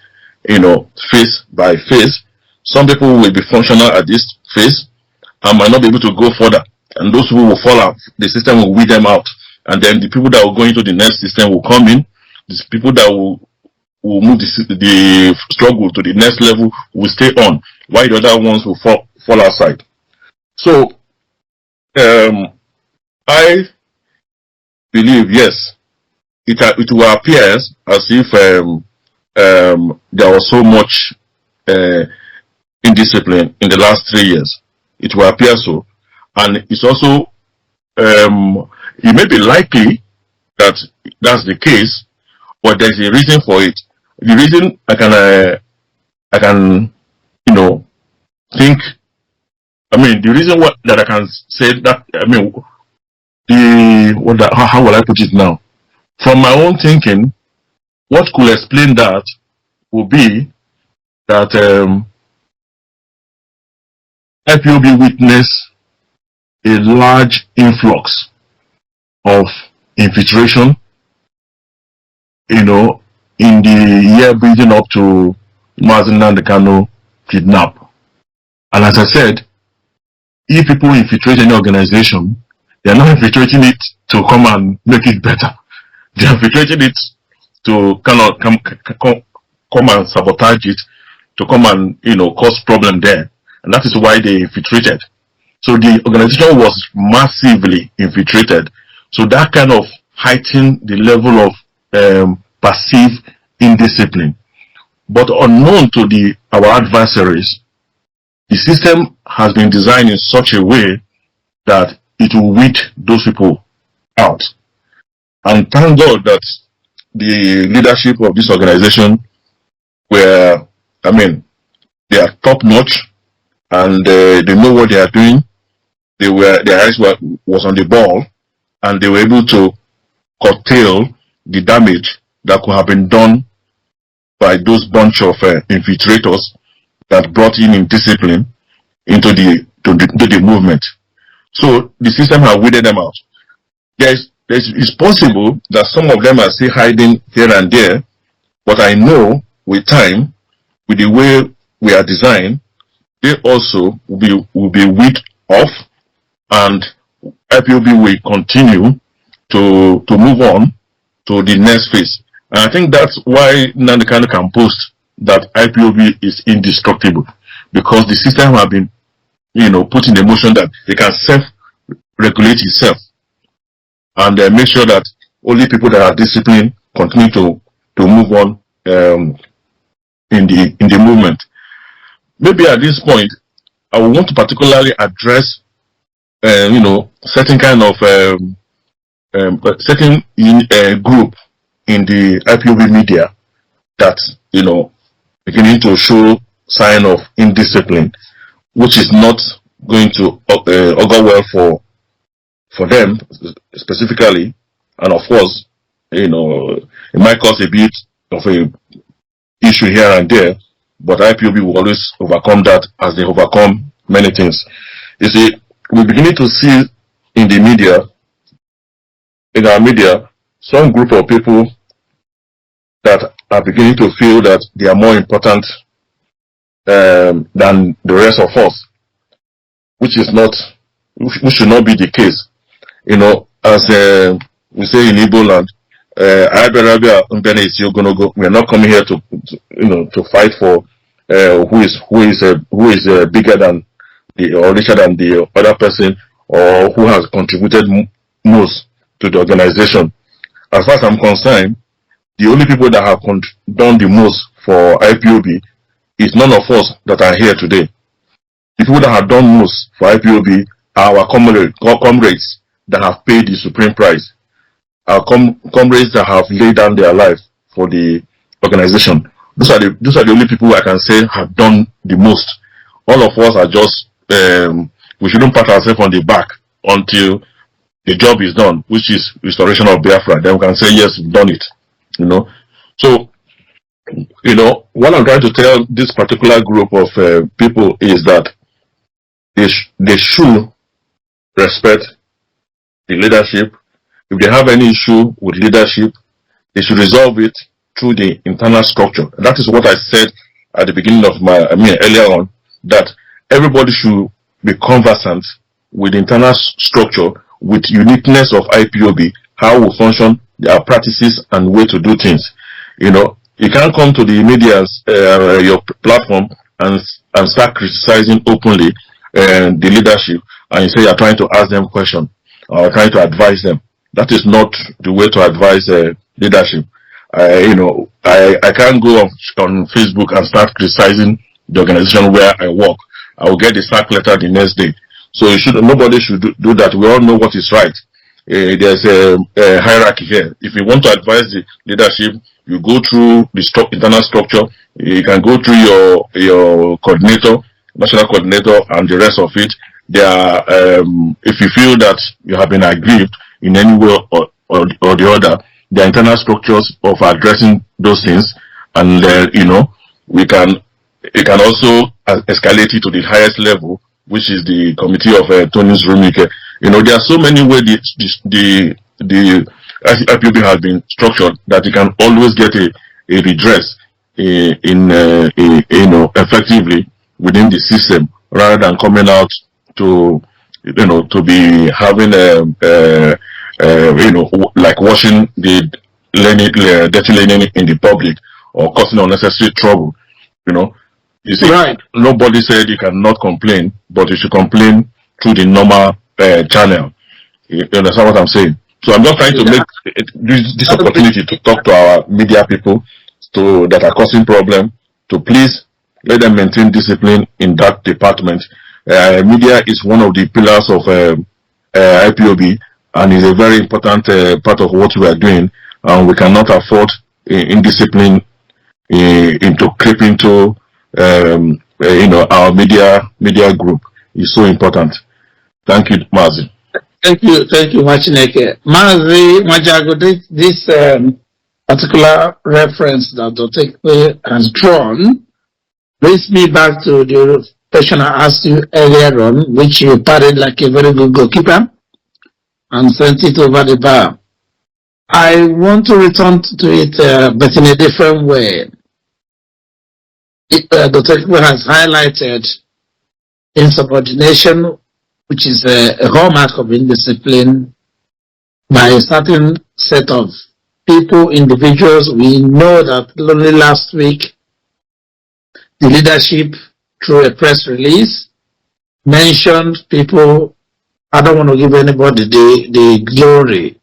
phase by phase. Some people will be functional at this phase and might not be able to go further. And those who will fall out, the system will weed them out. And then the people that will go into the next system will come in. These people that will move the struggle to the next level will stay on, while the other ones will fall outside. So, I believe, yes, it will appear as if there was so much indiscipline in the last 3 years. It will appear so. And it's also, it may be likely that that's the case, but there's a reason for it. The reason I can think, the reason that I can say that, how will I put it now? From my own thinking, what could explain that would be that IPOB witnessed a large influx of infiltration, in the year building up to Mazi Nnamdi Kanu kidnap. And as I said, if people infiltrate any organization, they are not infiltrating it to come and make it better. They are infiltrating it to come and sabotage it, to come and cause problem there. And that is why they infiltrated. So the organization was massively infiltrated. So that kind of heightened the level of perceived indiscipline. But unknown to our adversaries, the system has been designed in such a way that it will weed those people out. And thank God that the leadership of this organization were, they are top notch, and they know what they are doing. Their eyes was on the ball, and they were able to curtail the damage that could have been done by those bunch of infiltrators that brought in indiscipline into the movement. So the system has weeded them out. It's possible that some of them are still hiding here and there, but I know with time, with the way we are designed, they also will be weed off, and IPOB will continue to move on to the next phase. And I think that's why Nnamdi Kanu can post that IPOB is indestructible, because the system has been, put in the motion that it can self-regulate itself and make sure that only people that are disciplined continue to move on in the movement. Maybe at this point, I would want to particularly address, certain kind of certain group in the IPOB media that beginning to show sign of indiscipline, which is not going to augur well for them specifically, and of course, it might cause a bit of a issue here and there, but IPOB will always overcome that as they overcome many things. You see, we're beginning to see in our media, some group of people that are beginning to feel that they are more important than the rest of us, which should not be the case. As we say in Igbo land, we are not coming here to fight for who is bigger than or richer than the other person, or who has contributed most to the organization. As far as I'm concerned, the only people that have done the most for IPOB is none of us that are here today. The people that have done most for IPOB are our comrades that have paid the supreme price. Our comrades that have laid down their life for the organization. Those are the only people I can say have done the most. All of us are just we shouldn't pat ourselves on the back until the job is done, which is restoration of Biafra. Then we can say yes, we've done it. So what I'm trying to tell this particular group of people is that they should respect the leadership. If they have any issue with leadership, they should resolve it through the internal structure. That is what I said at the beginning of earlier on, that everybody should be conversant with the internal structure, with uniqueness of IPOB, how we function, our practices and way to do things. You can't come to the media, your platform, and start criticizing openly the leadership, and you say you're trying to ask them questions or trying to advise them. That is not the way to advise leadership. I can't go on Facebook and start criticizing the organization where I work. I will get the sack letter the next day. So nobody should do that. We all know what is right. There's a hierarchy here. If you want to advise the leadership, you go through the internal structure. You can go through your coordinator, national coordinator, and the rest of it. If you feel that you have been aggrieved in any way or the other, the internal structures of addressing those things, and you can also escalate it to the highest level, which is the committee of Tony's Rumike. You know, there are so many ways the IPOB has been structured that you can always get a redress effectively within the system, rather than coming out to be having like washing the dirty linen in the public or causing unnecessary trouble. You know, you see, Right. Nobody said you cannot complain, but you should complain through the normal channel. You understand what I'm saying? So I'm just trying to make this opportunity to talk to our media people that are causing problem, to please let them maintain discipline in that department. Media is one of the pillars of IPOB, and is a very important part of what we are doing. And we cannot afford indiscipline into creep into our media group. Is so important. Thank you, Mazi. Thank you, Machineke. Mazi Majago, this particular reference that Dr. has drawn brings me back to the question I asked you earlier on, which you parried like a very good goalkeeper and sent it over the bar. I want to return to it, but in a different way. Dr. has highlighted insubordination, which is a hallmark of indiscipline by a certain set of people, individuals. We know that only last week, the leadership, through a press release, mentioned people. I don't want to give anybody the glory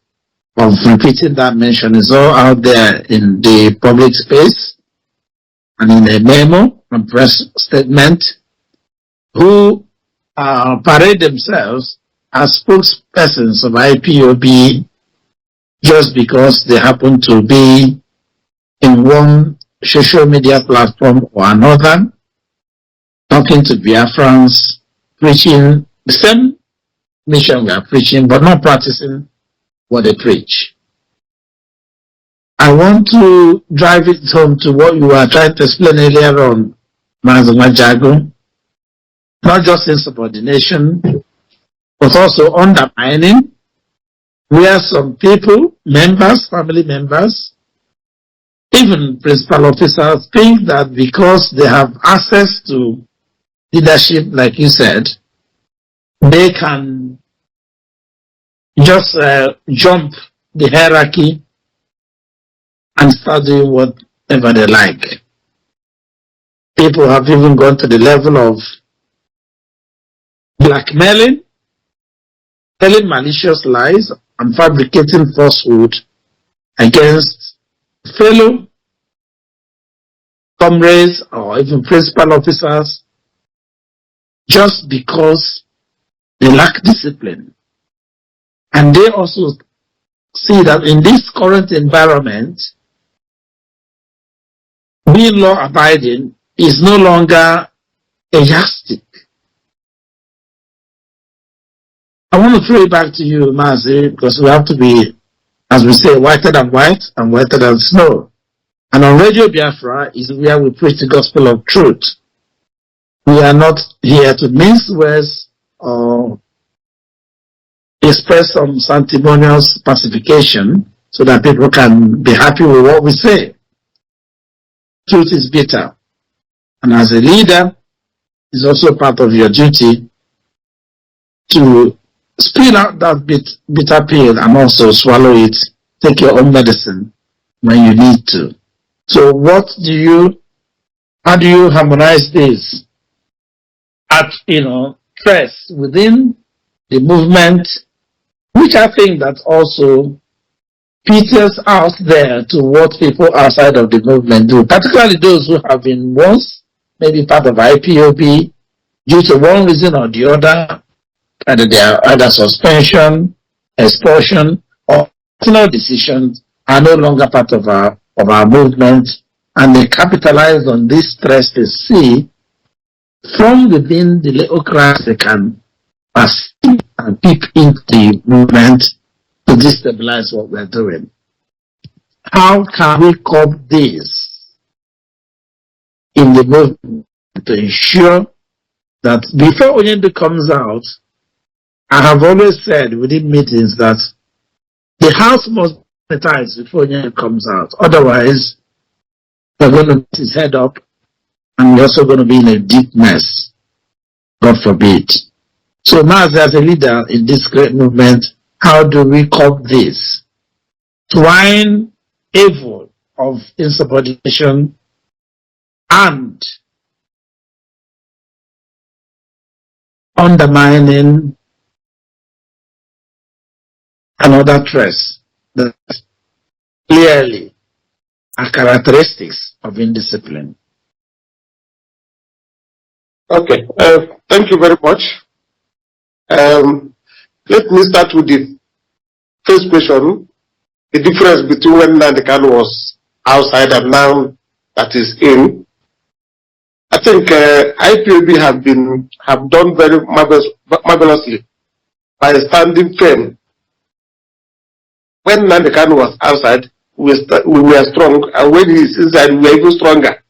of repeating that mention. It's all out there in the public space and in a memo and press statement, who parade themselves as spokespersons of IPOB just because they happen to be in one social media platform or another, talking to Biafrans, preaching the same mission we are preaching, but not practicing what they preach. I want to drive it home to what you were trying to explain earlier on, Mazuma Jago. Not just insubordination, but also undermining, where some people, members, family members, even principal officers think that because they have access to leadership, like you said, they can just jump the hierarchy and start doing whatever they like. People have even gone to the level of blackmailing, telling malicious lies, and fabricating falsehood against fellow comrades or even principal officers just because they lack discipline. And they also see that in this current environment, being law-abiding is no longer a yardstick. I want to throw it back to you, Mazi, because we have to be, as we say, whiter than white and whiter than snow. And on Radio Biafra is where we preach the gospel of truth. We are not here to mince words or express some sanctimonious pacification so that people can be happy with what we say. Truth is bitter. And as a leader, it's also part of your duty to spill out that bitter pill and also swallow it, take your own medicine when you need to. So how do you harmonize this at, stress within the movement, which I think that also peters out there to what people outside of the movement do, particularly those who have been once maybe part of IPOB due to one reason or the other, either they are either suspension, expulsion, or personal decisions are no longer part of our movement, and they capitalize on this stress they see from within the little cracks they can perceive and peep into the movement to destabilize what we're doing. How can we curb this in the movement to ensure that before Onyendo comes out, I have always said within meetings that the house must be sanitized before Onyendo comes out. Otherwise, they're going to mess his head up, and we're also going to be in a deep mess. God forbid. So now, as a leader in this great movement, how do we curb this swine evil of insubordination and undermining another threats that clearly are characteristics of indiscipline? Okay, thank you very much. Let me start with the first question, the difference between when Nandekan was outside and now that is in. I think IPOB have done very marvelously by standing firm. When Nandekan was outside, we were strong, and when he is inside, we are even stronger.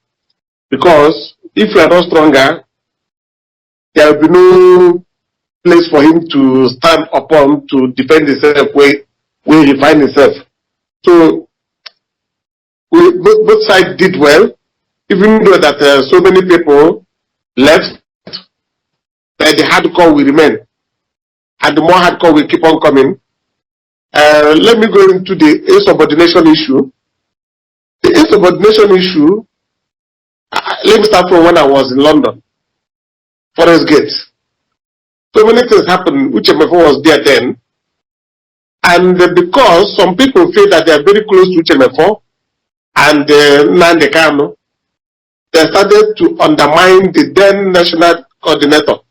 Because if we are not stronger, there will be no place for him to stand upon to defend himself where he finds himself. So both sides did well, even though that so many people left, but the hardcore will remain, and the more hardcore will keep on coming. Let me go into the insubordination issue. The insubordination issue, let me start from when I was in London, Forest Gate. So many things happened, which MFO was there then, and because some people feel that they are very close to MFO and Nandekano, they started to undermine the then national coordinator.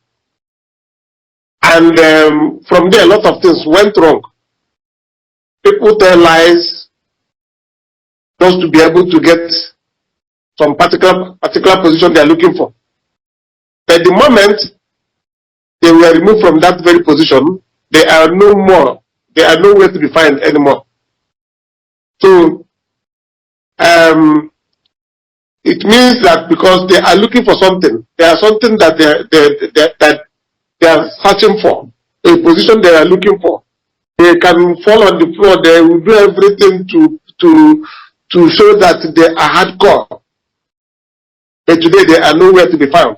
And from there, a lot of things went wrong. People tell lies just to be able to get some particular position they are looking for. But the moment they were removed from that very position, they are no more. They are nowhere to be found anymore. So it means that because they are looking for something, there are something that they are searching for, a position they are looking for. They can fall on the floor. They will do everything to show that they are hardcore. But today they are nowhere to be found.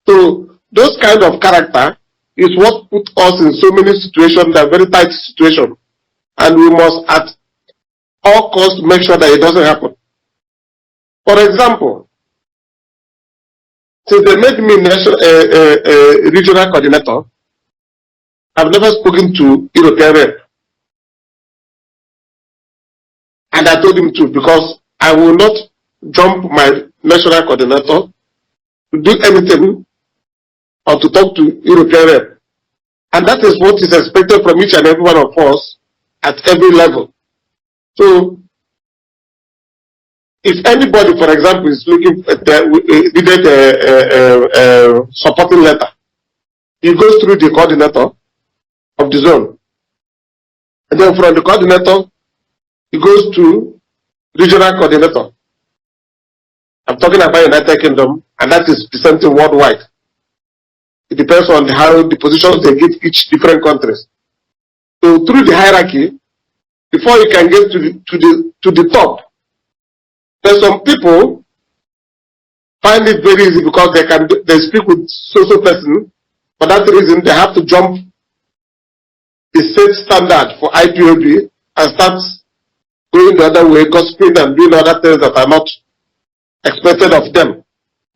So those kind of character is what put us in so many situations, that very tight situation, and we must at all costs make sure that it doesn't happen. For example, since they made me regional coordinator, I've never spoken to European rep. And I told him to, because I will not jump my national coordinator to do anything or to talk to European rep. And that is what is expected from each and every one of us at every level. So, if anybody, for example, is looking at needed a supporting letter, he goes through the coordinator of the zone. And then from the coordinator, he goes to regional coordinator. I'm talking about United Kingdom, and that is the same thing worldwide. It depends on how the positions they give each different countries. So through the hierarchy, before you can get to the top, there's some people find it very easy because they speak with so person. For that reason, they have to jump the set standard for IPOB and start going the other way, gossiping and doing other things that are not expected of them.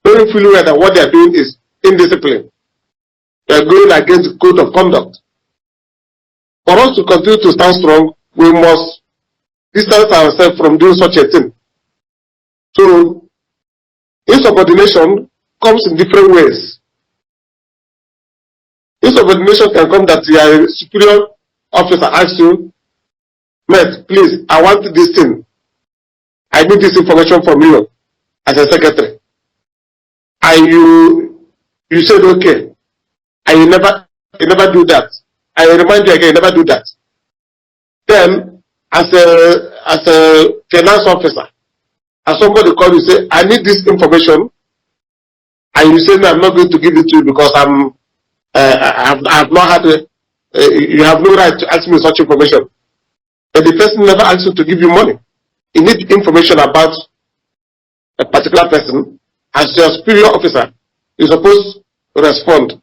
Knowing fully well that what they are doing is indiscipline. They are going against the code of conduct. For us to continue to stand strong, we must distance ourselves from doing such a thing. So, insubordination comes in different ways. Insubordination can come that your superior officer asks you, mate, please, I want this thing. I need this information from you as a secretary. And you said okay. And you never do that. I remind you again, you never do that. Then, as a finance officer, as somebody call you say, I need this information and you say, no, I'm not going to give it to you because I have not had you have no right to ask me such information. But the person never asks you to give you money. You need information about a particular person. As your superior officer, you're supposed to respond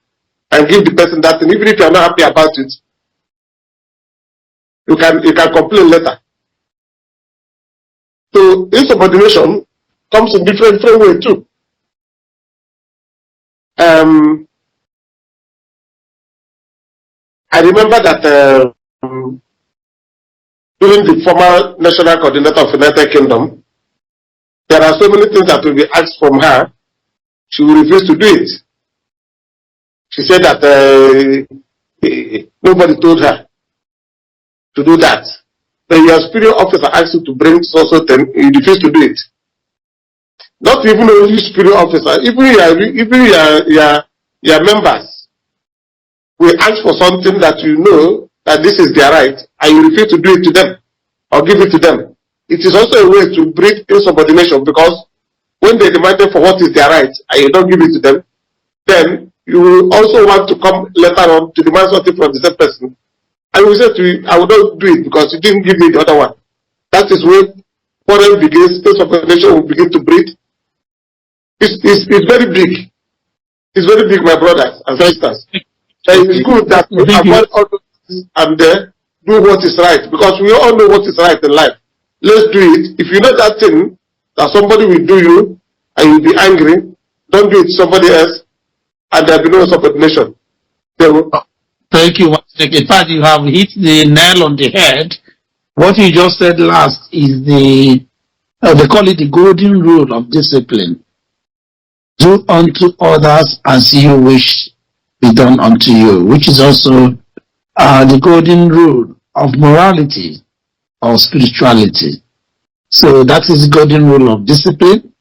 and give the person that thing. Even if you're not happy about it, you can complain later. So insubordination comes in different ways too. I remember that during the former national coordinator of the United Kingdom, there are so many things that will be asked from her. She will refuse to do it. She said that nobody told her to do that. Then your superior officer asks you to bring so thing, you refuse to do it. Not even only superior officer, even your members will ask for something that you know that this is their right, and you refuse to do it to them or give it to them. It is also a way to breed insubordination, because when they demanded for what is their right and you don't give it to them, then you will also want to come later on to demand something from the same person. And you say to you, I will not do it because you didn't give me the other one. That is when quarrel begins, insubordination will begin to breed. It's very big. It's very big, my brothers and sisters. And it's good that we avoid all those and do what is right, because we all know what is right in life. Let's do it. If you know that thing that somebody will do you and you'll be angry, don't do it to somebody else, and there'll be no subordination. Thank you. In fact, you have hit the nail on the head. What you just said last is they call it the golden rule of discipline. Do unto others as you wish be done unto you, which is also the golden rule of morality or spirituality. So that is the golden rule of discipline.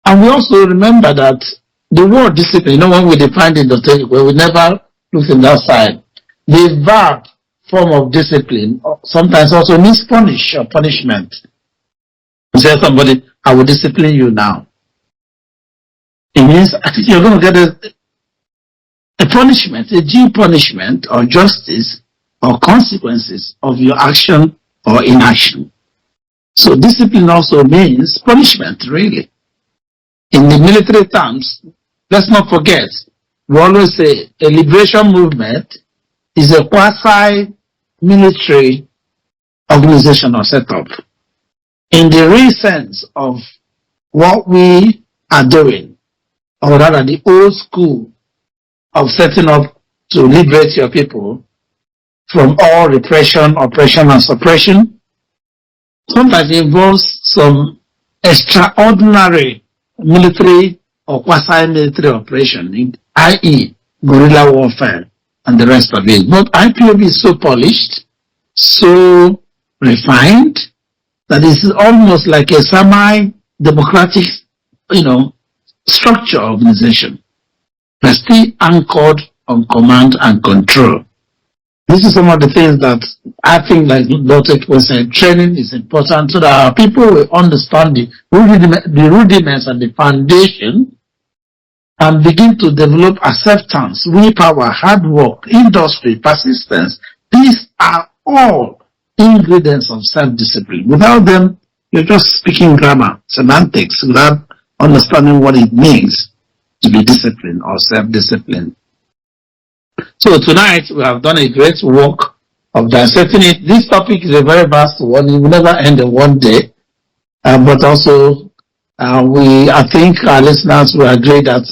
And we also remember that the word discipline, when we define it, we never look in that side. The verb form of discipline sometimes also means punish or punishment. You say somebody, I will discipline you now. It means I think you're going to get a punishment, a due punishment or justice or consequences of your action or inaction. So discipline also means punishment, really. In the military terms, let's not forget, we always say a liberation movement is a quasi-military organization or setup. In the real sense of what we are doing, or rather the old school of setting up to liberate your people from all repression, oppression, and suppression, sometimes involves some extraordinary military or quasi-military operation, i.e. guerrilla warfare and the rest of it. But IPOB is so polished, so refined, that it's almost like a semi-democratic, structure organization. But still anchored on command and control. This is some of the things that I think, like Dr. was saying, training is important so that our people will understand the rudiments and the foundation and begin to develop acceptance, willpower, hard work, industry, persistence. These are all ingredients of self-discipline. Without them, you're just speaking grammar, semantics, without understanding what it means to be disciplined or self-disciplined. So tonight we have done a great work of dissecting it. This topic is a very vast one. It will never end in one day. But also, I think our listeners will agree that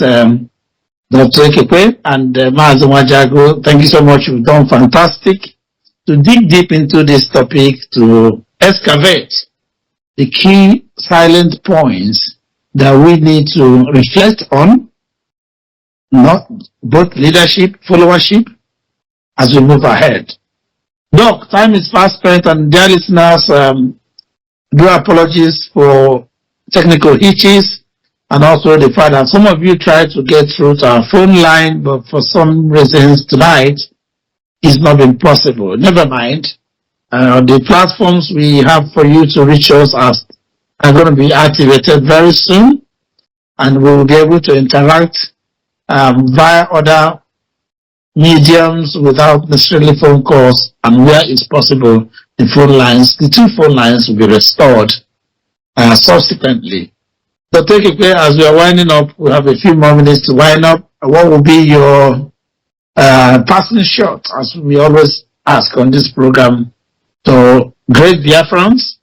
Dr. Ekekwe and Maazị Nwajago, thank you so much. You've done fantastic to dig deep into this topic, to excavate the key silent points that we need to reflect on, not both leadership, followership, as we move ahead. Doc, time is fast spent, and dear listeners, do apologies for technical hitches, and also the fact that some of you tried to get through to our phone line, but for some reasons tonight, it's not been possible. Never mind. The platforms we have for you to reach us are going to be activated very soon. and we will be able to interact via other mediums without necessarily phone calls, and where it's possible, the two phone lines will be restored subsequently. So take it clear, as we are winding up, we have a few more minutes to wind up. What will be your passing shot, as we always ask on this program, to great Biafrans,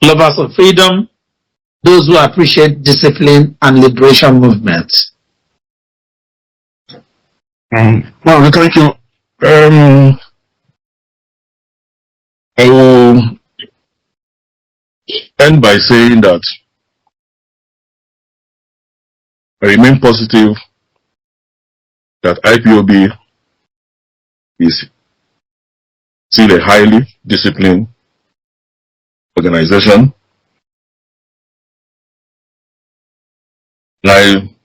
lovers of freedom, those who appreciate discipline and liberation movement? Well, thank you. I will end by saying that I remain positive that IPOB is still a highly disciplined organization. I'm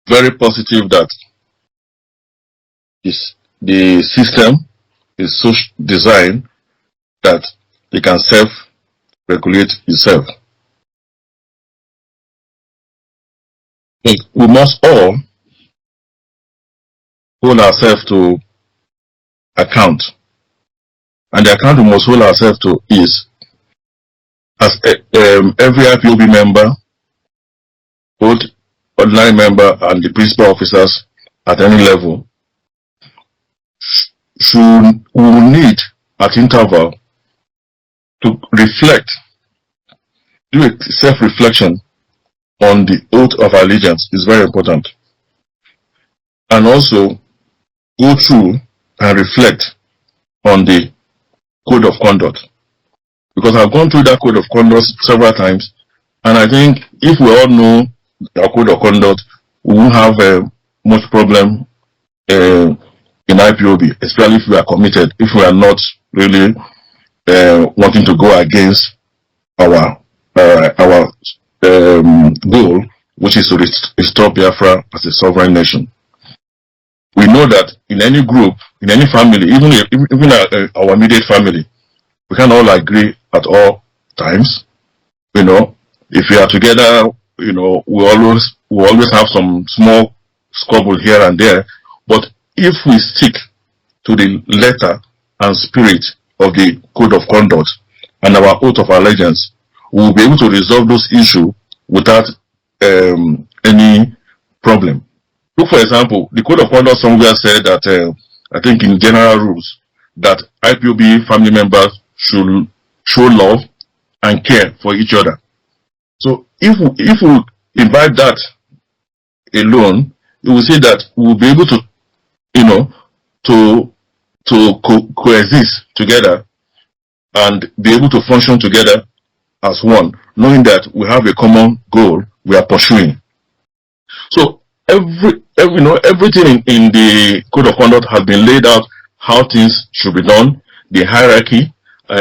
very positive that the system is so designed that it can self-regulate itself. We must all hold ourselves to account, and the account we must hold ourselves to is, as every IPOB member, both ordinary member and the principal officers at any level, will need at interval to reflect, do a self-reflection on the oath of allegiance is very important, and also go through and reflect on the code of conduct, because I've gone through that code of conduct several times, and I think if we all know our code of conduct, we won't have much problem in IPOB, especially if we are committed, if we are not really wanting to go against our goal, which is to restore Biafra as a sovereign nation. We know that in any group, in any family, even our immediate family, we can all agree at all times. You know, if we are together, you know, we always have some small squabble here and there. But if we stick to the letter and spirit of the code of conduct and our oath of allegiance, we will be able to resolve those issues without any problem. Look, for example, the code of conduct somewhere said that, I think in general rules, that IPOB family members should show love and care for each other. So if we invite that alone, you will see that we will be able to, you know, to coexist together and be able to function together as one, knowing that we have a common goal we are pursuing. So everything in the code of conduct has been laid out, how things should be done, the hierarchy,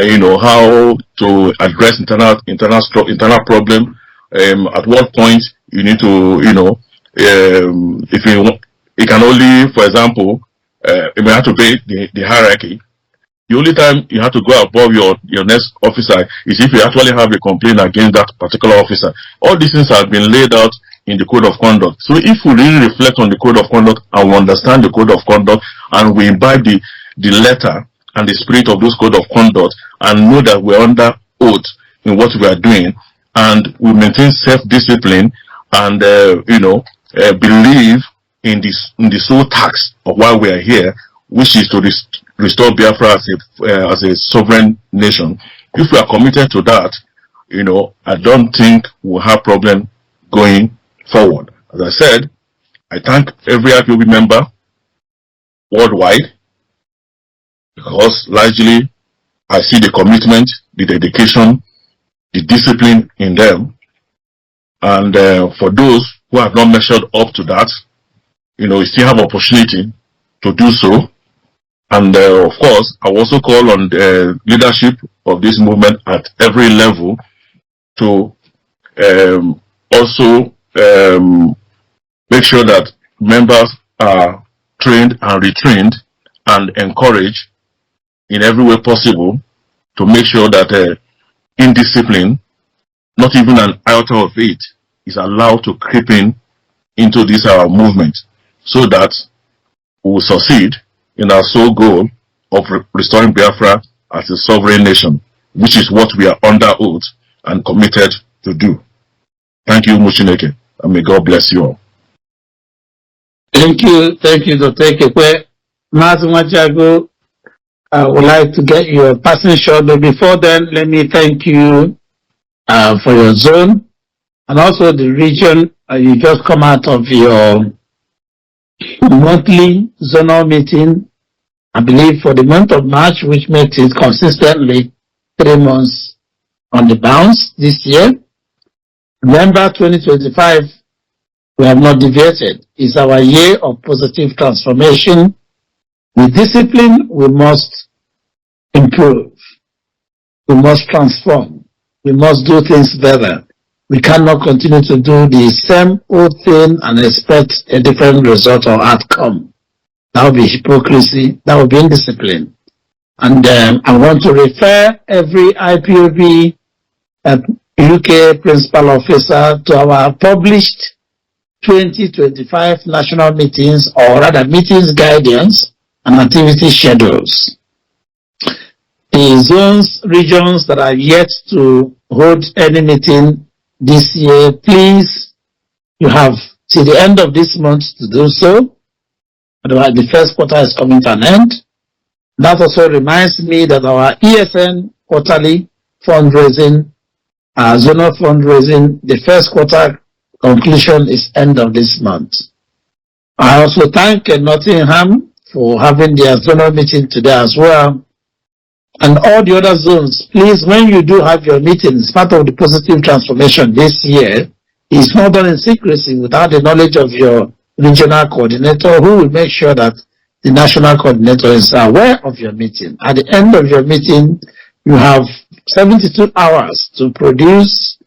you know, how to address internal problem. At what point you need to, you know, if you can only, for example, you may have to break the hierarchy. The only time you have to go above your next officer is if you actually have a complaint against that particular officer. All these things have been laid out in the code of conduct. So if we really reflect on the code of conduct and we understand the code of conduct and we imbibe the letter and the spirit of those code of conduct and know that we're under oath in what we are doing, and we maintain self-discipline and you know, believe in the sole task of why we are here, which is to restore Biafra as a sovereign nation. If we are committed to that, you know, I don't think we'll have problem going forward. As I said, I thank every IPOB member worldwide, because largely I see the commitment, the dedication, the discipline in them. And for those who have not measured up to that, you know, you still have opportunity to do so. And of course, I also call on the leadership of this movement at every level to also make sure that members are trained and retrained and encouraged in every way possible to make sure that indiscipline not even an iota of it is allowed to creep in into this our movement, so that we will succeed in our sole goal of restoring Biafra as a sovereign nation, which is what we are under oath and committed to do. Thank you, Muchineke, and may God bless you all. Thank you, Dr. Ekekwe. Mazumajago, I would like to get your passing shot, but before then, let me thank you for your zone and also the region. You just come out of your monthly zonal meeting, I believe for the month of March, which makes it consistently 3 months on the bounce this year. Remember, 2025, we have not deviated. It's our year of positive transformation. With discipline, we must improve. We must transform. We must do things better. We cannot continue to do the same old thing and expect a different result or outcome. That would be hypocrisy. That would be indiscipline. And I want to refer every IPOB UK principal officer to our published 2025 national meetings, or rather meetings guidance and activity schedules. The zones, regions that are yet to hold any meeting this year, please, you have till the end of this month to do so. Otherwise, the first quarter is coming to an end. That also reminds me that our ESN quarterly fundraising, zonal fundraising, the first quarter conclusion is end of this month. I also thank Nottingham for having their zonal meeting today as well. And all the other zones, please, when you do have your meetings, part of the positive transformation this year is not done in secrecy without the knowledge of your regional coordinator, who will make sure that the national coordinator is aware of your meeting. At the end of your meeting, you have 72 hours to produce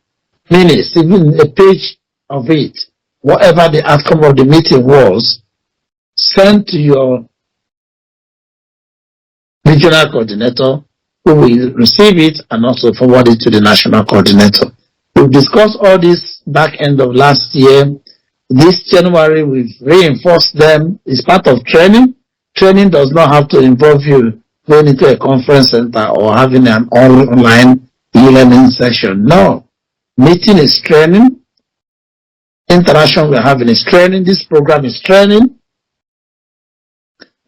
minutes, even a page of it, whatever the outcome of the meeting was, send to your regional coordinator, who will receive it and also forward it to the national coordinator. We've discussed all this back end of last year. This January, we've reinforced them. It's part of training. Training does not have to involve you going into a conference center or having an online e-learning session. No. Meeting is training. Interaction we're having is training. This program is training.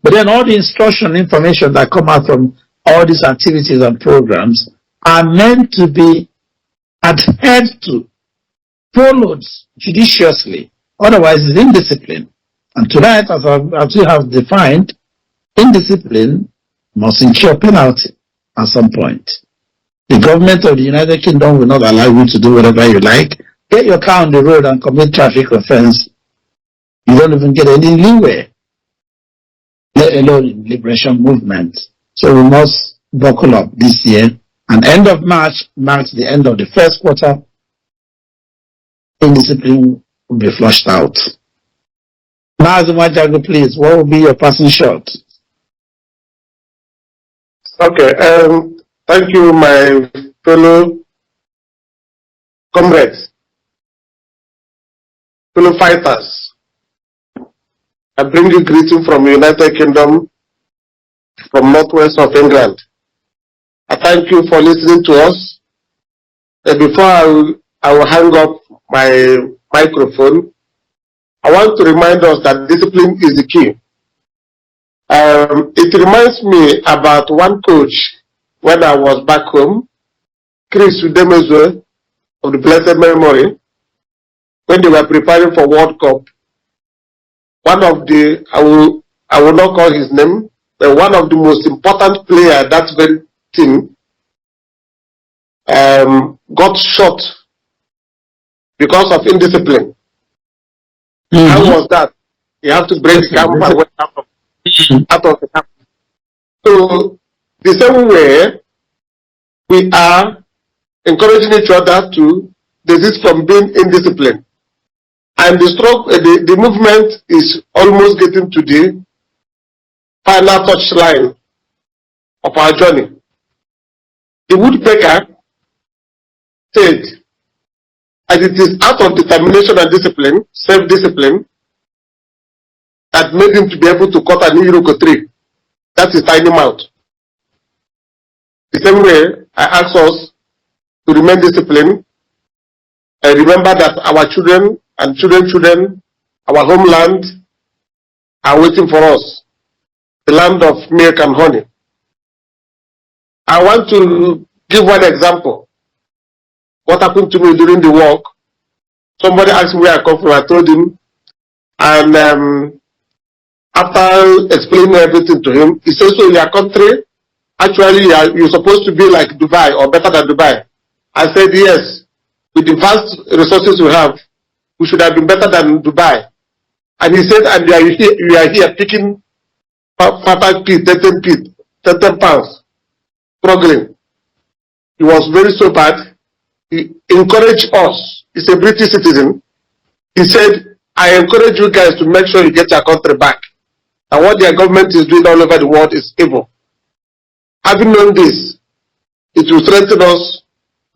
But then all the instruction information that come out from all these activities and programs are meant to be adhered to, followed judiciously. Otherwise, it's indiscipline. And tonight, as we have defined, indiscipline must incur penalty at some point. The government of the United Kingdom will not allow you to do whatever you like. Get your car on the road and commit traffic offense. You don't even get any leeway, let alone liberation movement. So we must buckle up this year. And end of March marks the end of the first quarter. Indiscipline will be flushed out. Mazumajago, please, what will be your passing shot? Okay, thank you, my fellow comrades, fellow fighters. I bring you greeting from the United Kingdom, from northwest of England. I thank you for listening to us. And before I will hang up my microphone, I want to remind us that discipline is the key. It reminds me about one coach when I was back home, Chris Udemezwe of the blessed memory, when they were preparing for World Cup. One of the, I will not call his name, but one of the most important players that very team got shot because of indiscipline. How was that? You have to break the camp and went out of the camp. So the same way, we are encouraging each other to desist from being indisciplined. And the movement is almost getting to the final touch line of our journey. The woodpecker said, And it is out of determination and discipline, self-discipline, that made him to be able to cut an Iroko tree. That is tiny mouth. The same way, I ask us to remain disciplined and remember that our children and children, our homeland, are waiting for us. The land of milk and honey. I want to give one example. What happened to me during the walk? Somebody asked me where I come from. I told him, and after explaining everything to him, he says, "So in your country, actually, you're supposed to be like Dubai or better than Dubai." I said, "Yes, with the vast resources we have, we should have been better than Dubai." And he said, "And you are here picking 5p, 10 pounds, struggling." He was very so bad. He encouraged us. He's a British citizen. He said, "I encourage you guys to make sure you get your country back. And what their government is doing all over the world is evil." Having known this, it will strengthen us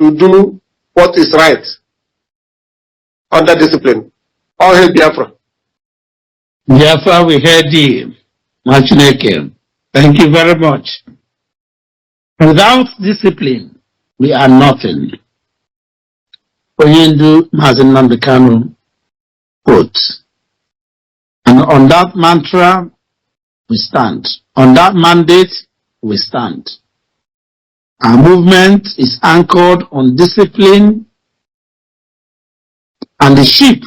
to do what is right under discipline. All hail Biafra. Biafra, we heard you. Machineke. Thank you very much. Without discipline, we are nothing. Oyindu Mazen Nandekano quote. And on that mantra, we stand. On that mandate, we stand. Our movement is anchored on discipline, and the ship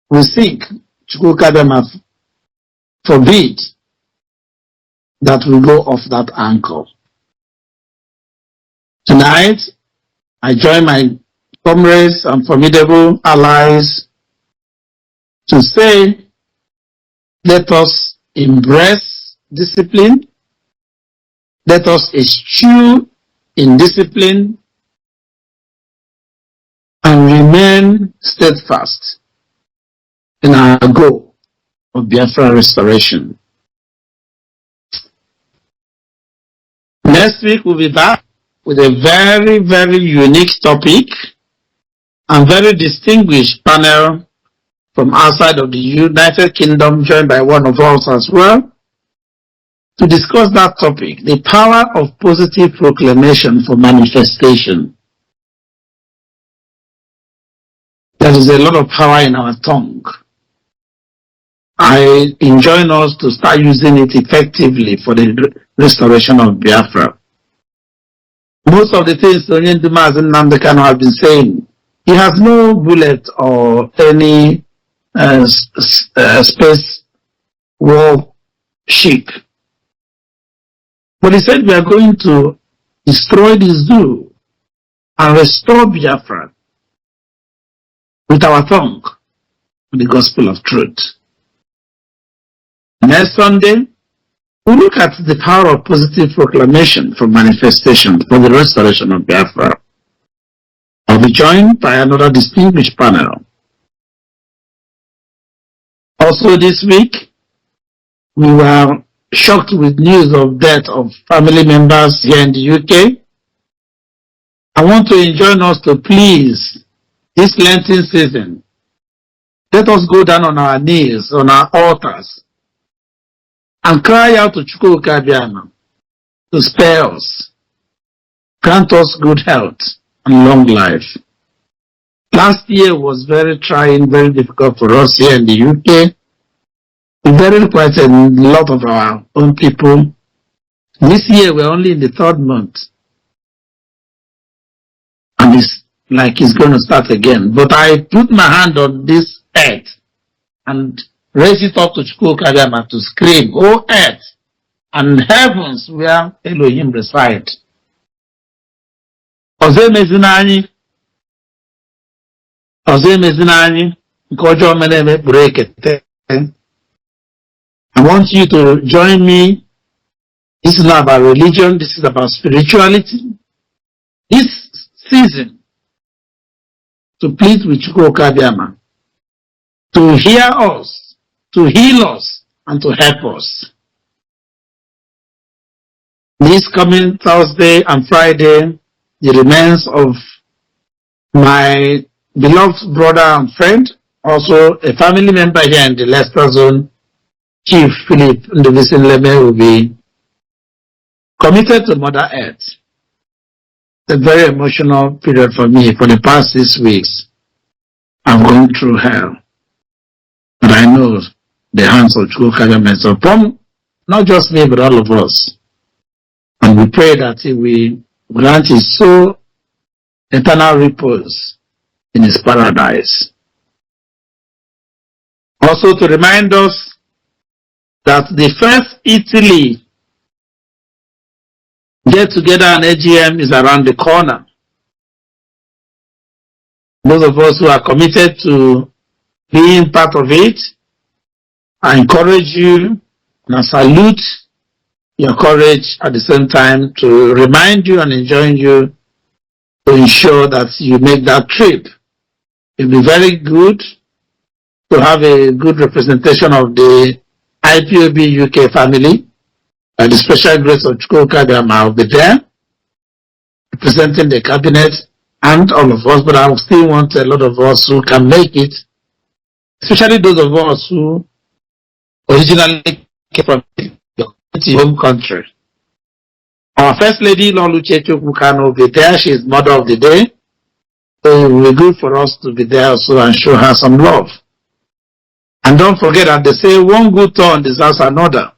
we sink, Chukukadama forbid that we go off that anchor. Tonight, I join my comrades and formidable allies to say, let us embrace discipline. Let us eschew indiscipline and remain steadfast in our goal of Biafra restoration. Next week we'll be back with a very, very unique topic and very distinguished panel from outside of the United Kingdom, joined by one of us as well, to discuss that topic, the power of positive proclamation for manifestation. There is a lot of power in our tongue. I enjoin us to start using it effectively for the restoration of Biafra. Most of the things Onyendu Mazen Nandekano have been saying, he has no bullet or any space war ship. But he said we are going to destroy the zoo and restore Biafra with our tongue, with the gospel of truth. Next Sunday, we'll look at the power of positive proclamation for manifestation for the restoration of Biafra. I'll be joined by another distinguished panel. Also this week, we were shocked with news of death of family members here in the UK. I want to enjoin us to please, this Lenten season, let us go down on our knees, on our altars, and cry out to Chukwuka Abiyama to spare us, grant us good health and long life. Last year was very trying, very difficult for us here in the UK. We buried quite a lot of our own people. This year we're only in the 3rd month. And it's like it's going to start again. But I put my hand on this earth and raise it up to Chukwuka Abiyama to scream, "O earth and heavens where Elohim reside." Ọzọ emezina anyị nke ọjọọ mere eme kpụrụ ekete. I want you to join me. This is not about religion, this is about spirituality. This season, to plead with Chukwuka Abiyama to hear us, to heal us, and to help us. This coming Thursday and Friday, the remains of my beloved brother and friend, also a family member here in the Leicester zone, Chief Philip Nduvisinleme, will be committed to Mother Earth. It's a very emotional period for me. For the past 6 weeks, I'm going through hell. But I know the hands of Chukwuka is upon not just me, but all of us. And we pray that He will grant His soul eternal repose in His paradise. Also to remind us that the first Italy get together and AGM is around the corner. Those of us who are committed to being part of it, I encourage you and I salute your courage at the same time to remind you and enjoin you to ensure that you make that trip. It will be very good to have a good representation of the IPOB UK family. By the special grace of Chukwuka, will be there, representing the cabinet and all of us, but I still want a lot of us who can make it, especially those of us who originally came from the home country. Our First Lady, Lord Luche Chukwuka, will be there. She is Mother of the Day. So it will be good for us to be there also and show her some love. And don't forget that they say one good turn deserves another.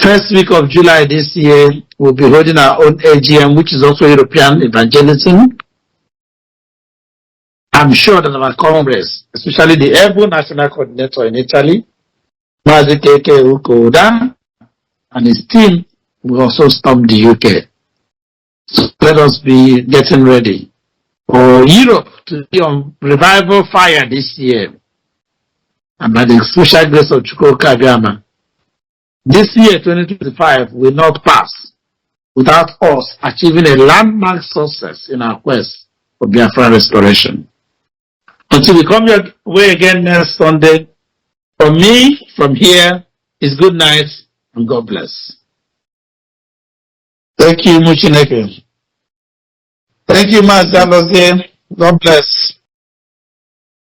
First week of July this year, we'll be holding our own AGM, which is also European Evangelism. I'm sure that our Congress, especially the Airborne National Coordinator in Italy, Mazi Keke Ukoda, and his team will also stop the UK. So let us be getting ready for Europe to be on revival fire this year. And by the special grace of Chukwuka Biama, this year, 2025, will not pass without us achieving a landmark success in our quest for Biafra restoration. Until we come your way again next Sunday, from me, from here, is good night and God bless. Thank you, Muchineke. Thank you, Master. God bless.